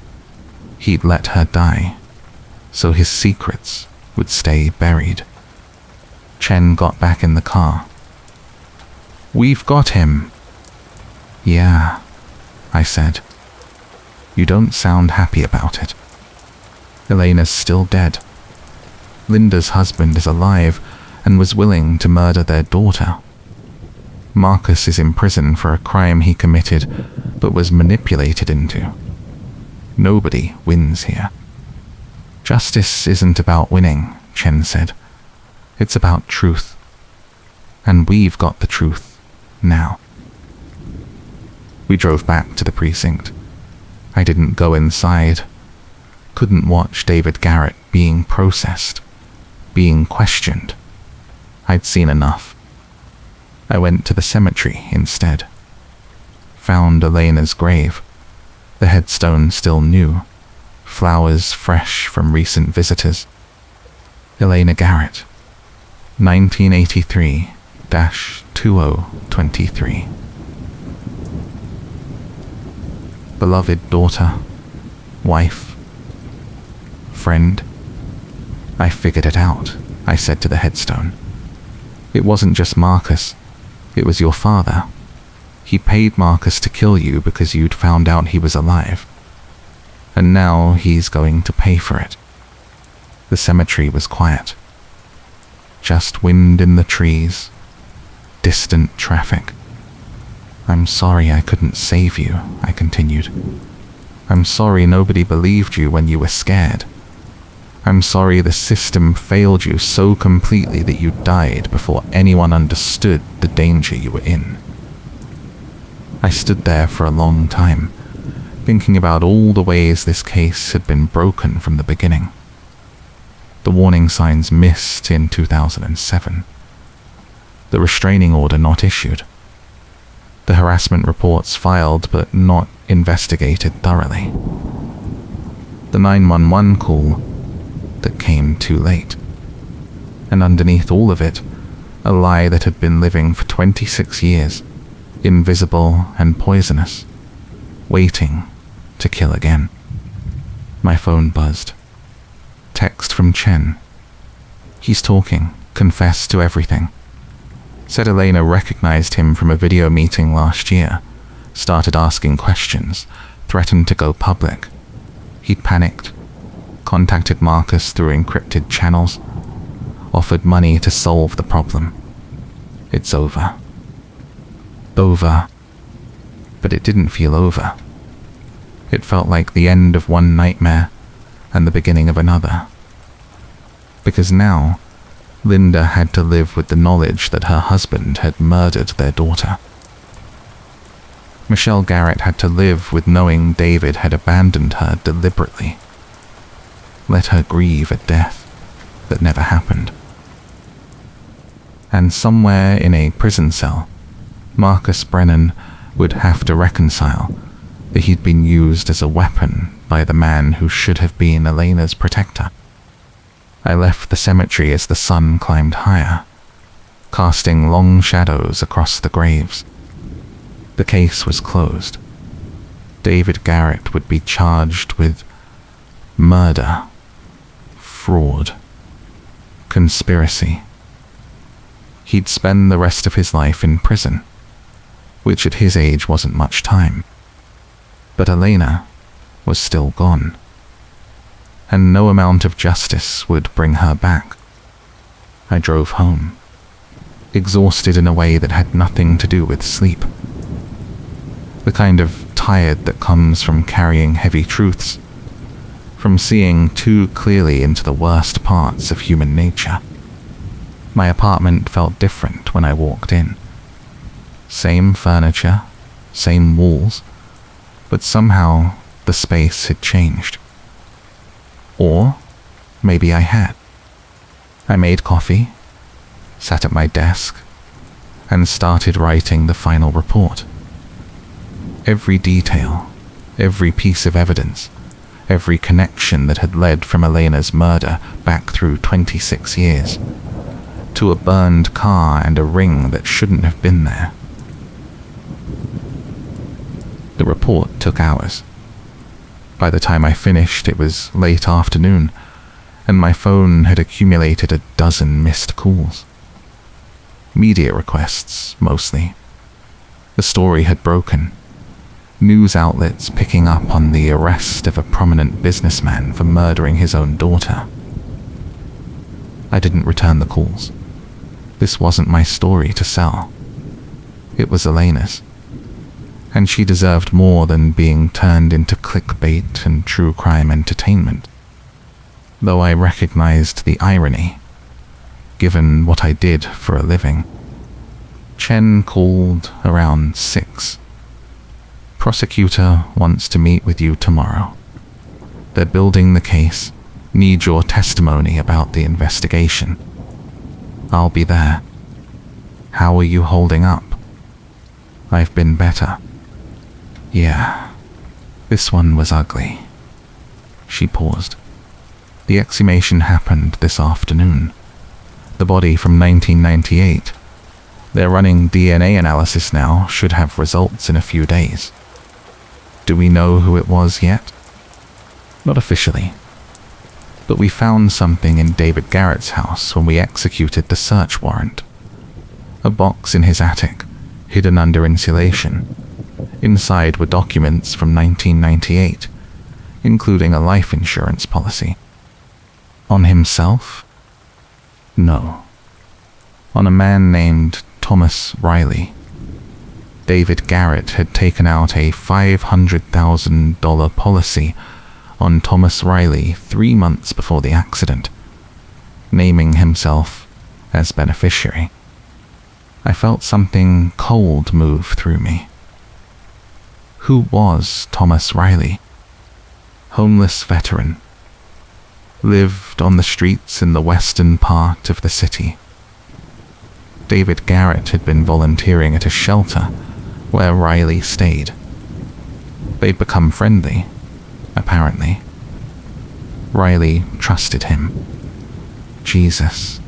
he'd let her die, so his secrets would stay buried. Chen got back in the car. "We've got him." "Yeah," I said. "You don't sound happy about it. Elena's still dead. Linda's husband is alive and was willing to murder their daughter. Marcus is in prison for a crime he committed but was manipulated into. Nobody wins here." "Justice isn't about winning," Chen said. "It's about truth. And we've got the truth now." We drove back to the precinct. I didn't go inside. Couldn't watch David Garrett being processed, being questioned. I'd seen enough. I went to the cemetery instead. Found Elena's grave. The headstone still new, flowers fresh from recent visitors. Elena Garrett, 1983-2023. Beloved daughter, wife, friend. "I figured it out," I said to the headstone. "It wasn't just Marcus. It was your father. He paid Marcus to kill you because you'd found out he was alive. And now he's going to pay for it." The cemetery was quiet. Just wind in the trees, distant traffic. "I'm sorry I couldn't save you," I continued. "I'm sorry nobody believed you when you were scared. I'm sorry the system failed you so completely that you died before anyone understood the danger you were in." I stood there for a long time, thinking about all the ways this case had been broken from the beginning. The warning signs missed in 2007. The restraining order not issued. The harassment reports filed but not investigated thoroughly. The 911 call that came too late. And underneath all of it, a lie that had been living for 26 years, invisible and poisonous, waiting to kill again. My phone buzzed. Text from Chen. He's talking, confessed to everything. Said Elena recognized him from a video meeting last year, started asking questions, threatened to go public. He'd panicked, contacted Marcus through encrypted channels, offered money to solve the problem. It's over. Over. But it didn't feel over. It felt like the end of one nightmare and the beginning of another. Because now, Linda had to live with the knowledge that her husband had murdered their daughter. Michelle Garrett had to live with knowing David had abandoned her deliberately. Let her grieve a death that never happened. And somewhere in a prison cell, Marcus Brennan would have to reconcile that he'd been used as a weapon by the man who should have been Elena's protector. I left the cemetery as the sun climbed higher, casting long shadows across the graves. The case was closed. David Garrett would be charged with murder, fraud, conspiracy. He'd spend the rest of his life in prison, which at his age wasn't much time. But Elena was still gone, and no amount of justice would bring her back. I drove home, exhausted in a way that had nothing to do with sleep. The kind of tired that comes from carrying heavy truths, from seeing too clearly into the worst parts of human nature. My apartment felt different when I walked in. Same furniture, same walls, but somehow the space had changed. Or maybe I had. I made coffee, sat at my desk, and started writing the final report. Every detail, every piece of evidence, every connection that had led from Elena's murder back through 26 years, to a burned car and a ring that shouldn't have been there. The report took hours. By the time I finished, it was late afternoon, and my phone had accumulated a dozen missed calls. Media requests, mostly. The story had broken. News outlets picking up on the arrest of a prominent businessman for murdering his own daughter. I didn't return the calls. This wasn't my story to sell. It was Elena's. And she deserved more than being turned into clickbait and true crime entertainment. Though I recognized the irony, given what I did for a living. Chen called around 6. Prosecutor wants to meet with you tomorrow. They're building the case, need your testimony about the investigation. I'll be there. How are you holding up? I've been better. Yeah, this one was ugly. She paused. The exhumation happened this afternoon. The body from 1998. They're running DNA analysis now, should have results in a few days. Do we know who it was yet? Not officially. But we found something in David Garrett's house when we executed the search warrant. A box in his attic, hidden under insulation. Inside were documents from 1998, including a life insurance policy. On himself? No. On a man named Thomas Riley. David Garrett had taken out a $500,000 policy on Thomas Riley 3 months before the accident, naming himself as beneficiary. I felt something cold move through me. Who was Thomas Riley? Homeless veteran. Lived on the streets in the western part of the city. David Garrett had been volunteering at a shelter where Riley stayed. They'd become friendly, apparently. Riley trusted him. Jesus.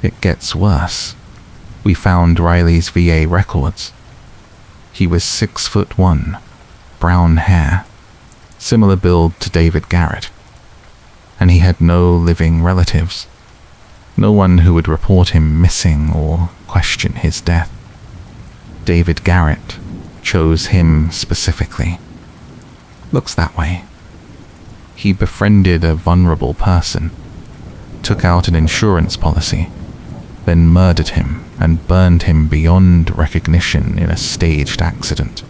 It gets worse. We found Riley's VA records. He was 6'1", brown hair, similar build to David Garrett. And he had no living relatives. No one who would report him missing or question his death. David Garrett chose him specifically. Looks that way. He befriended a vulnerable person, took out an insurance policy, then murdered him and burned him beyond recognition in a staged accident.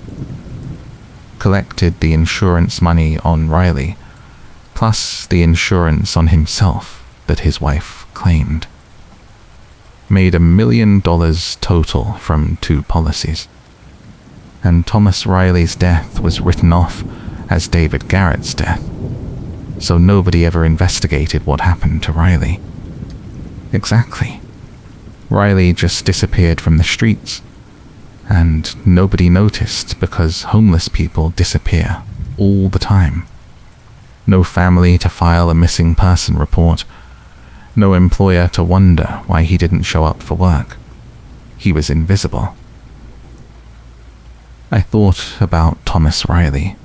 Collected the insurance money on Riley, plus the insurance on himself that his wife claimed. Made $1 million total from 2 policies. And Thomas Riley's death was written off as David Garrett's death, so nobody ever investigated what happened to Riley. Exactly. Riley just disappeared from the streets, and nobody noticed because homeless people disappear all the time. No family to file a missing person report. No employer to wonder why he didn't show up for work. He was invisible. I thought about Thomas Riley,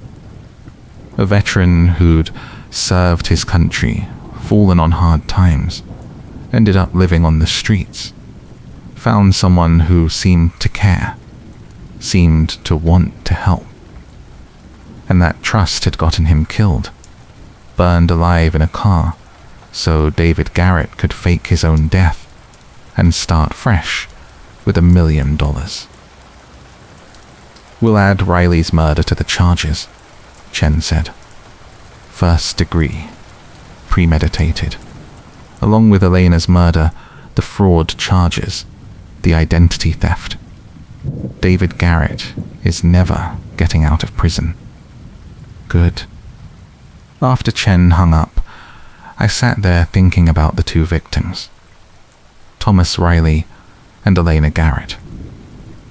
a veteran who'd served his country, fallen on hard times, ended up living on the streets, found someone who seemed to care, seemed to want to help. And that trust had gotten him killed, burned alive in a car, so David Garrett could fake his own death and start fresh with $1 million. We'll add Riley's murder to the charges, Chen said. 1st degree, premeditated. Along with Elena's murder, the fraud charges, the identity theft. David Garrett is never getting out of prison. Good. After Chen hung up, I sat there thinking about the two victims, Thomas Riley and Elena Garrett,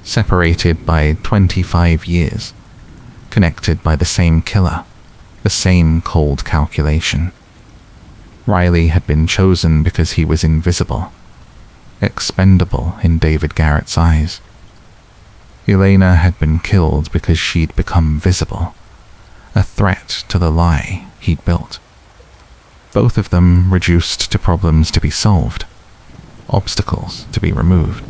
separated by 25 years, connected by the same killer, the same cold calculation. Riley had been chosen because he was invisible, expendable in David Garrett's eyes. Elena had been killed because she'd become visible, a threat to the lie he'd built. Both of them reduced to problems to be solved, obstacles to be removed.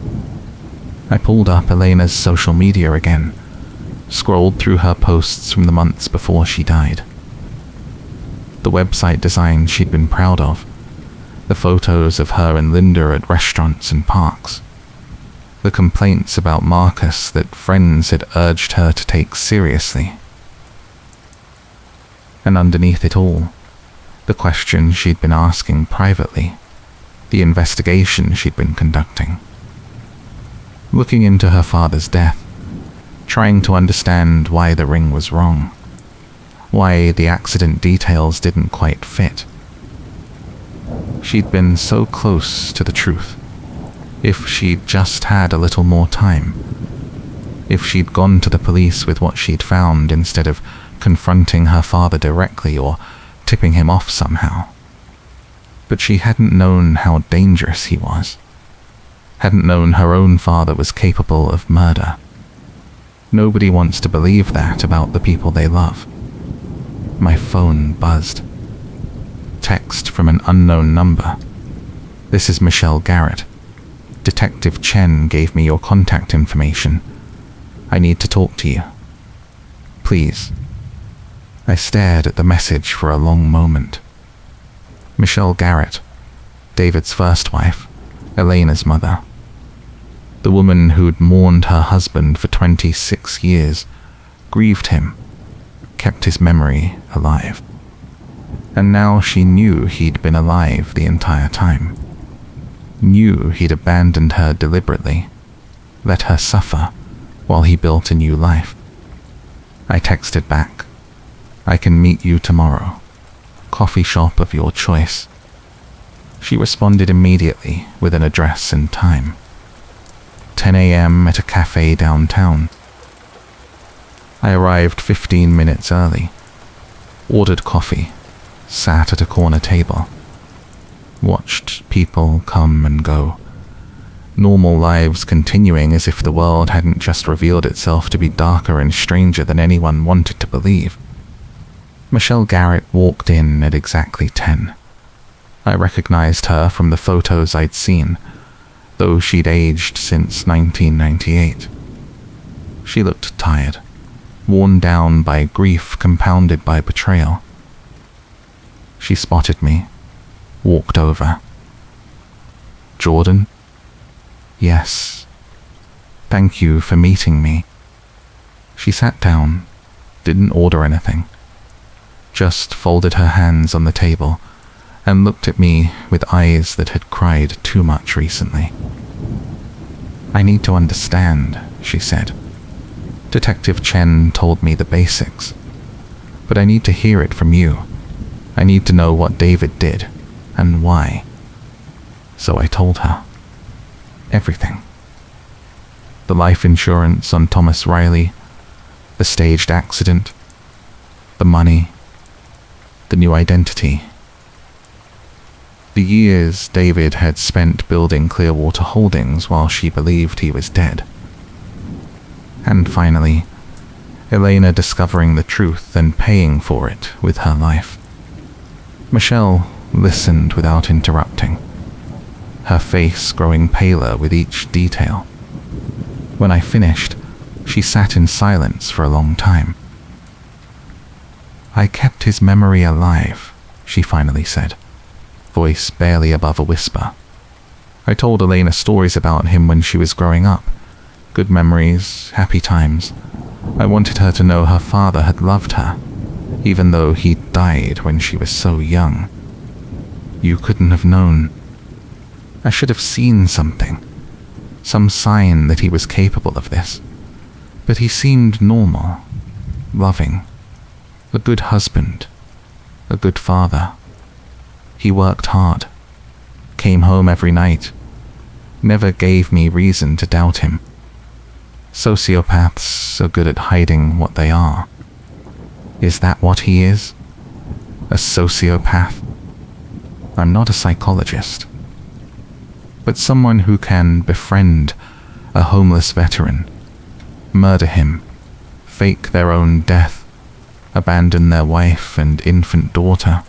I pulled up Elena's social media again, scrolled through her posts from the months before she died. The website design she'd been proud of, the photos of her and Linda at restaurants and parks, the complaints about Marcus that friends had urged her to take seriously. And underneath it all, the questions she'd been asking privately, the investigation she'd been conducting. Looking into her father's death, trying to understand why the ring was wrong, why the accident details didn't quite fit. She'd been so close to the truth. If she'd just had a little more time, if she'd gone to the police with what she'd found instead of confronting her father directly or tipping him off somehow. But she hadn't known how dangerous he was, hadn't known her own father was capable of murder. Nobody wants to believe that about the people they love. My phone buzzed. Text from an unknown number. "This is Michelle Garrett. Detective Chen gave me your contact information. I need to talk to you. Please." I stared at the message for a long moment. Michelle Garrett, David's first wife, Elena's mother. The woman who'd mourned her husband for 26 years, grieved him, kept his memory alive. And now she knew he'd been alive the entire time. Knew he'd abandoned her deliberately, let her suffer while he built a new life. I texted back, "I can meet you tomorrow. Coffee shop of your choice." She responded immediately with an address and time. 10 a.m. at a cafe downtown. I arrived 15 minutes early, ordered coffee, sat at a corner table, watched people come and go, normal lives continuing as if the world hadn't just revealed itself to be darker and stranger than anyone wanted to believe. Michelle Garrett walked in at exactly 10. I recognized her from the photos I'd seen, though she'd aged since 1998. She looked tired, worn down by grief compounded by betrayal. She spotted me, walked over. "Jordan?" "Yes. Thank you for meeting me." She sat down, didn't order anything, just folded her hands on the table and looked at me with eyes that had cried too much recently. "I need to understand," she said. "Detective Chen told me the basics, but I need to hear it from you. I need to know what David did and why." So I told her. Everything. The life insurance on Thomas Riley, the staged accident, the money, the new identity. The years David had spent building Clearwater Holdings while she believed he was dead. And finally, Elena discovering the truth and paying for it with her life. Michelle listened without interrupting, her face growing paler with each detail. When I finished, she sat in silence for a long time. "I kept his memory alive," she finally said, voice barely above a whisper. "I told Elena stories about him when she was growing up. Good memories, happy times. I wanted her to know her father had loved her, even though he died when she was so young. You couldn't have known. I should have seen something, some sign that he was capable of this. But he seemed normal, loving, a good husband, a good father. He worked hard, came home every night, never gave me reason to doubt him. Sociopaths are good at hiding what they are. Is that what he is? A sociopath? I'm not a psychologist, but someone who can befriend a homeless veteran, murder him, fake their own death, abandon their wife and infant daughter,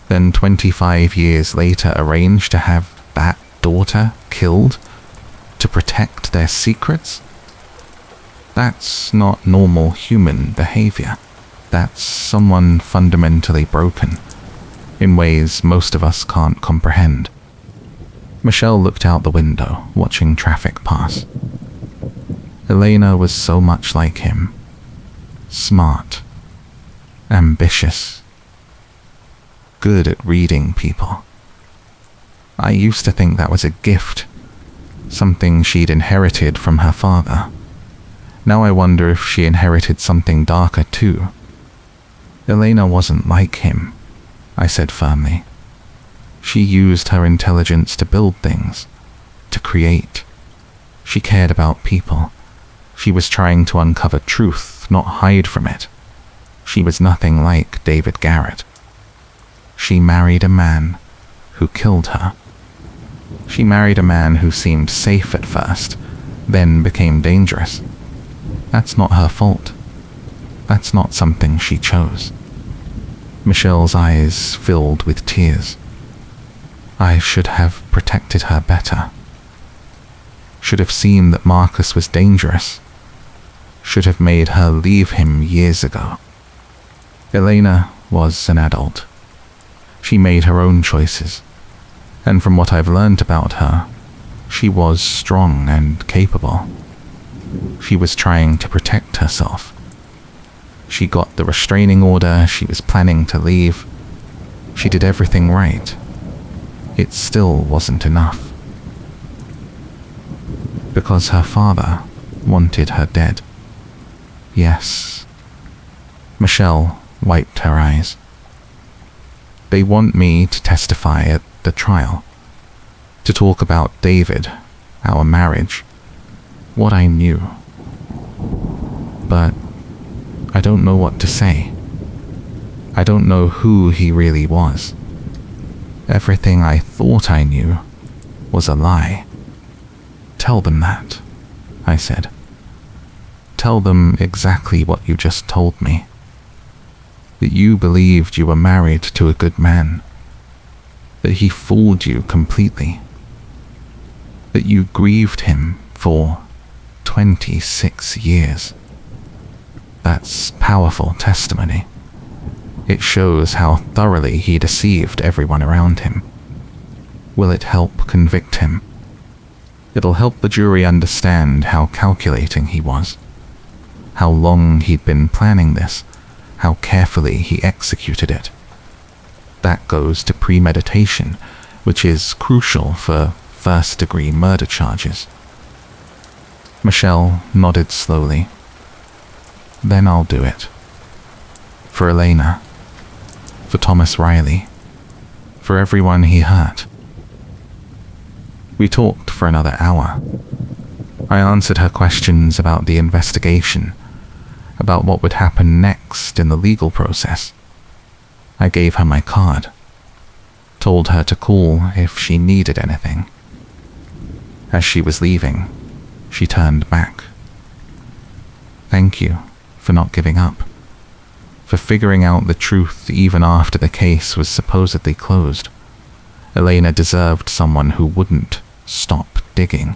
then 25 years later arrange to have that daughter killed to protect their secrets? That's not normal human behavior. That's someone fundamentally broken, in ways most of us can't comprehend. Michelle looked out the window, watching traffic pass. Elena was so much like him. Smart, ambitious, good at reading people. I used to think that was a gift, something she'd inherited from her father. Now I wonder if she inherited something darker too. Elena wasn't like him, I said firmly. She used her intelligence to build things, to create. She cared about people. She was trying to uncover truth, not hide from it. She was nothing like David Garrett. She married a man who killed her. She married a man who seemed safe at first, then became dangerous. That's not her fault. That's not something she chose. Michelle's eyes filled with tears. I should have protected her better. Should have seen that Marcus was dangerous. Should have made her leave him years ago. Elena was an adult. She made her own choices, and from what I've learned about her, she was strong and capable. She was trying to protect herself. She got the restraining order, she was planning to leave. She did everything right. It still wasn't enough. Because her father wanted her dead. Yes. Michelle wiped her eyes. They want me to testify at the trial, to talk about David, our marriage, what I knew. But I don't know what to say. I don't know who he really was. Everything I thought I knew was a lie. Tell them that, I said. Tell them exactly what you just told me. That you believed you were married to a good man. That he fooled you completely. That you grieved him for 26 years. That's powerful testimony. It shows how thoroughly he deceived everyone around him. Will it help convict him? It'll help the jury understand how calculating he was, how long he'd been planning this, how carefully he executed it. That goes to premeditation, which is crucial for first-degree murder charges. Michelle nodded slowly. Then I'll do it. For Elena. For Thomas Riley. For everyone he hurt. We talked for another hour. I answered her questions about the investigation, about what would happen next in the legal process. I gave her my card, told her to call if she needed anything. As she was leaving, she turned back. Thank you for not giving up, for figuring out the truth even after the case was supposedly closed. Elena deserved someone who wouldn't stop digging.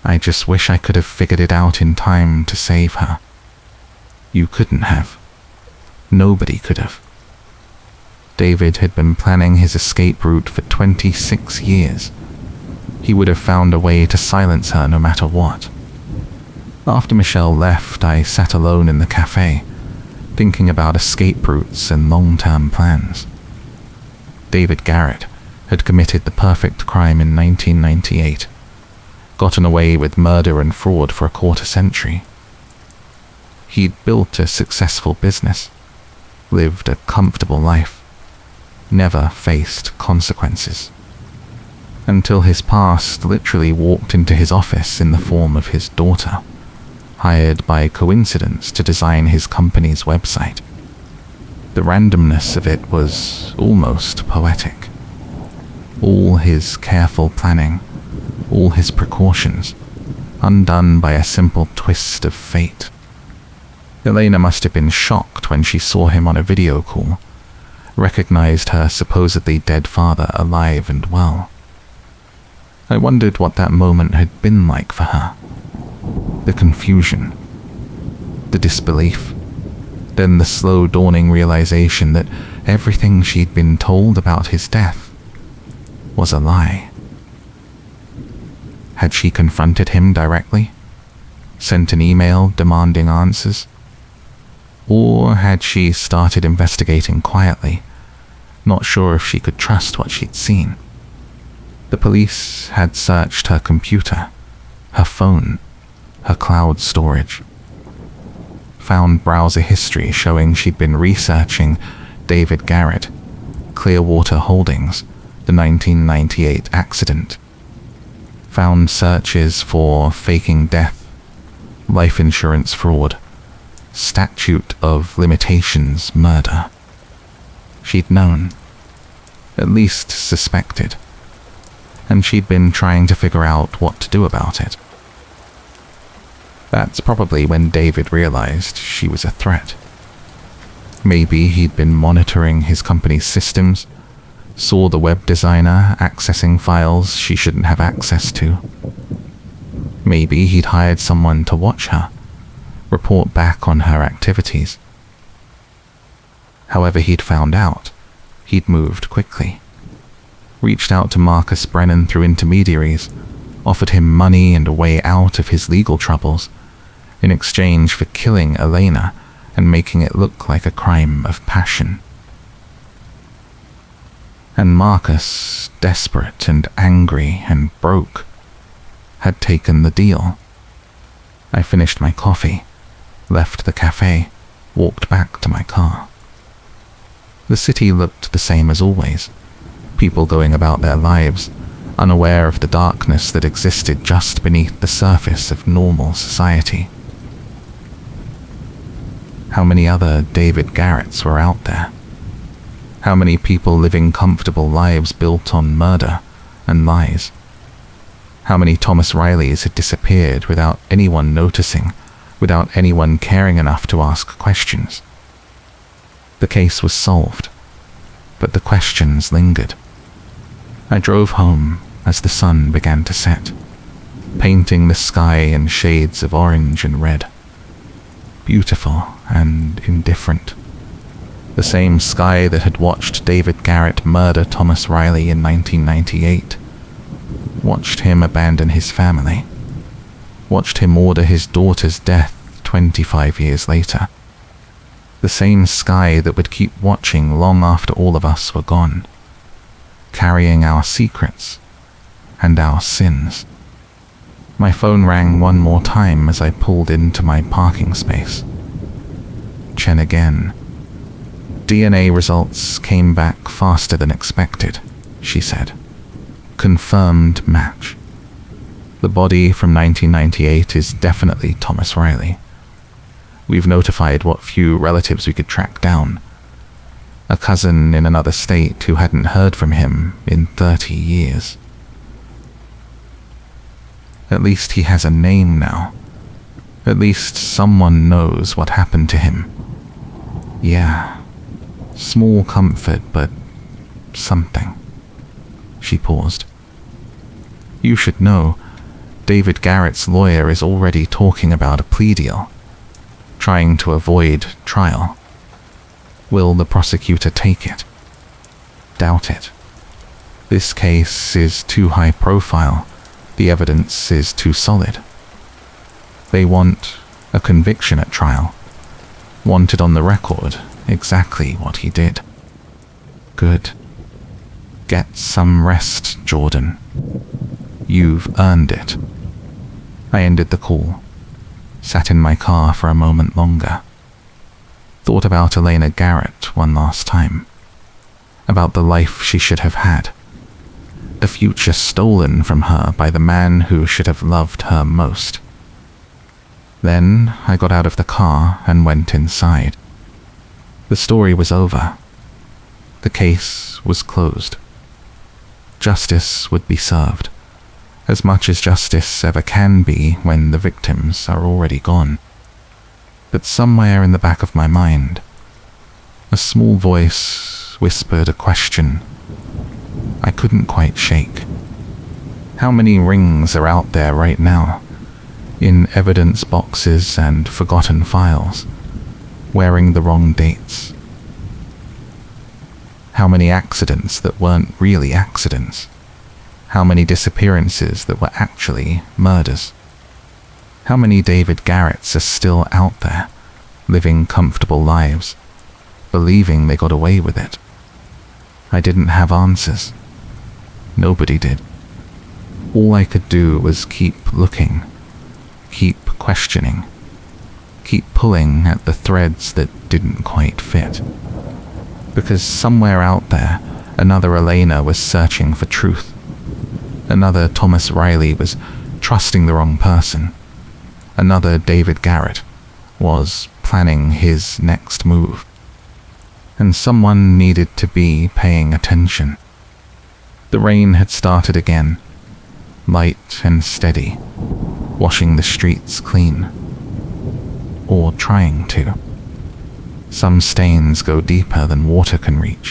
I just wish I could have figured it out in time to save her. You couldn't have. Nobody could have. David had been planning his escape route for 26 years. He would have found a way to silence her no matter what. After Michelle left, I sat alone in the cafe, thinking about escape routes and long-term plans. David Garrett had committed the perfect crime in 1998, gotten away with murder and fraud for a quarter century. He'd built a successful business, lived a comfortable life, never faced consequences. Until his past literally walked into his office in the form of his daughter, hired by coincidence to design his company's website. The randomness of it was almost poetic. All his careful planning, all his precautions, undone by a simple twist of fate. Elena must have been shocked when she saw him on a video call, recognized her supposedly dead father alive and well. I wondered what that moment had been like for her. The confusion, the disbelief, then the slow dawning realization that everything she'd been told about his death was a lie. Had she confronted him directly? Sent an email demanding answers? Or had she started investigating quietly, not sure if she could trust what she'd seen? The police had searched her computer, her phone, her cloud storage. Found browser history showing she'd been researching David Garrett, Clearwater Holdings, the 1998 accident. Found searches for faking death, life insurance fraud, statute of limitations murder. She'd known, at least suspected, and she'd been trying to figure out what to do about it. That's probably when David realized she was a threat. Maybe he'd been monitoring his company's systems, saw the web designer accessing files she shouldn't have access to. Maybe he'd hired someone to watch her, report back on her activities. However he'd found out, he'd moved quickly. Reached out to Marcus Brennan through intermediaries, offered him money and a way out of his legal troubles, in exchange for killing Elena and making it look like a crime of passion. And Marcus, desperate and angry and broke, had taken the deal. I finished my coffee, left the cafe, walked back to my car. The city looked the same as always, people going about their lives, unaware of the darkness that existed just beneath the surface of normal society. How many other David Garretts were out there? How many people living comfortable lives built on murder and lies? How many Thomas Rileys had disappeared without anyone noticing, without anyone caring enough to ask questions? The case was solved, but the questions lingered. I drove home as the sun began to set, painting the sky in shades of orange and red. Beautiful and indifferent. The same sky that had watched David Garrett murder Thomas Riley in 1998. Watched him abandon his family. Watched him order his daughter's death 25 years later. The same sky that would keep watching long after all of us were gone, carrying our secrets and our sins. My phone rang one more time as I pulled into my parking space. Chen again. DNA results came back faster than expected, she said. Confirmed match. The body from 1998 is definitely Thomas Riley. We've notified what few relatives we could track down. A cousin in another state who hadn't heard from him in 30 years. At least he has a name now. At least someone knows what happened to him. Yeah, small comfort, but something. She paused. You should know, David Garrett's lawyer is already talking about a plea deal, trying to avoid trial. Will the prosecutor take it? Doubt it. This case is too high profile. The evidence is too solid. They want a conviction at trial. Wanted on the record exactly what he did. Good. Get some rest, Jordan. You've earned it. I ended the call. Sat in my car for a moment longer. Thought about Elena Garrett one last time. about the life she should have had, the future stolen from her by the man who should have loved her most. Then I got out of the car and went inside. The story was over. The case was closed. Justice would be served, as much as justice ever can be when the victims are already gone. But somewhere in the back of my mind, a small voice whispered a question I couldn't quite shake. How many rings are out there right now, in evidence boxes and forgotten files, wearing the wrong dates? How many accidents that weren't really accidents? How many disappearances that were actually murders? How many David Garretts are still out there, living comfortable lives, believing they got away with it? I didn't have answers. Nobody did. All I could do was keep looking, keep questioning, keep pulling at the threads that didn't quite fit. Because somewhere out there, another Elena was searching for truth. Another Thomas Riley was trusting the wrong person. Another David Garrett was planning his next move. And someone needed to be paying attention. The rain had started again, light and steady, washing the streets clean. Or trying to. Some stains go deeper than water can reach.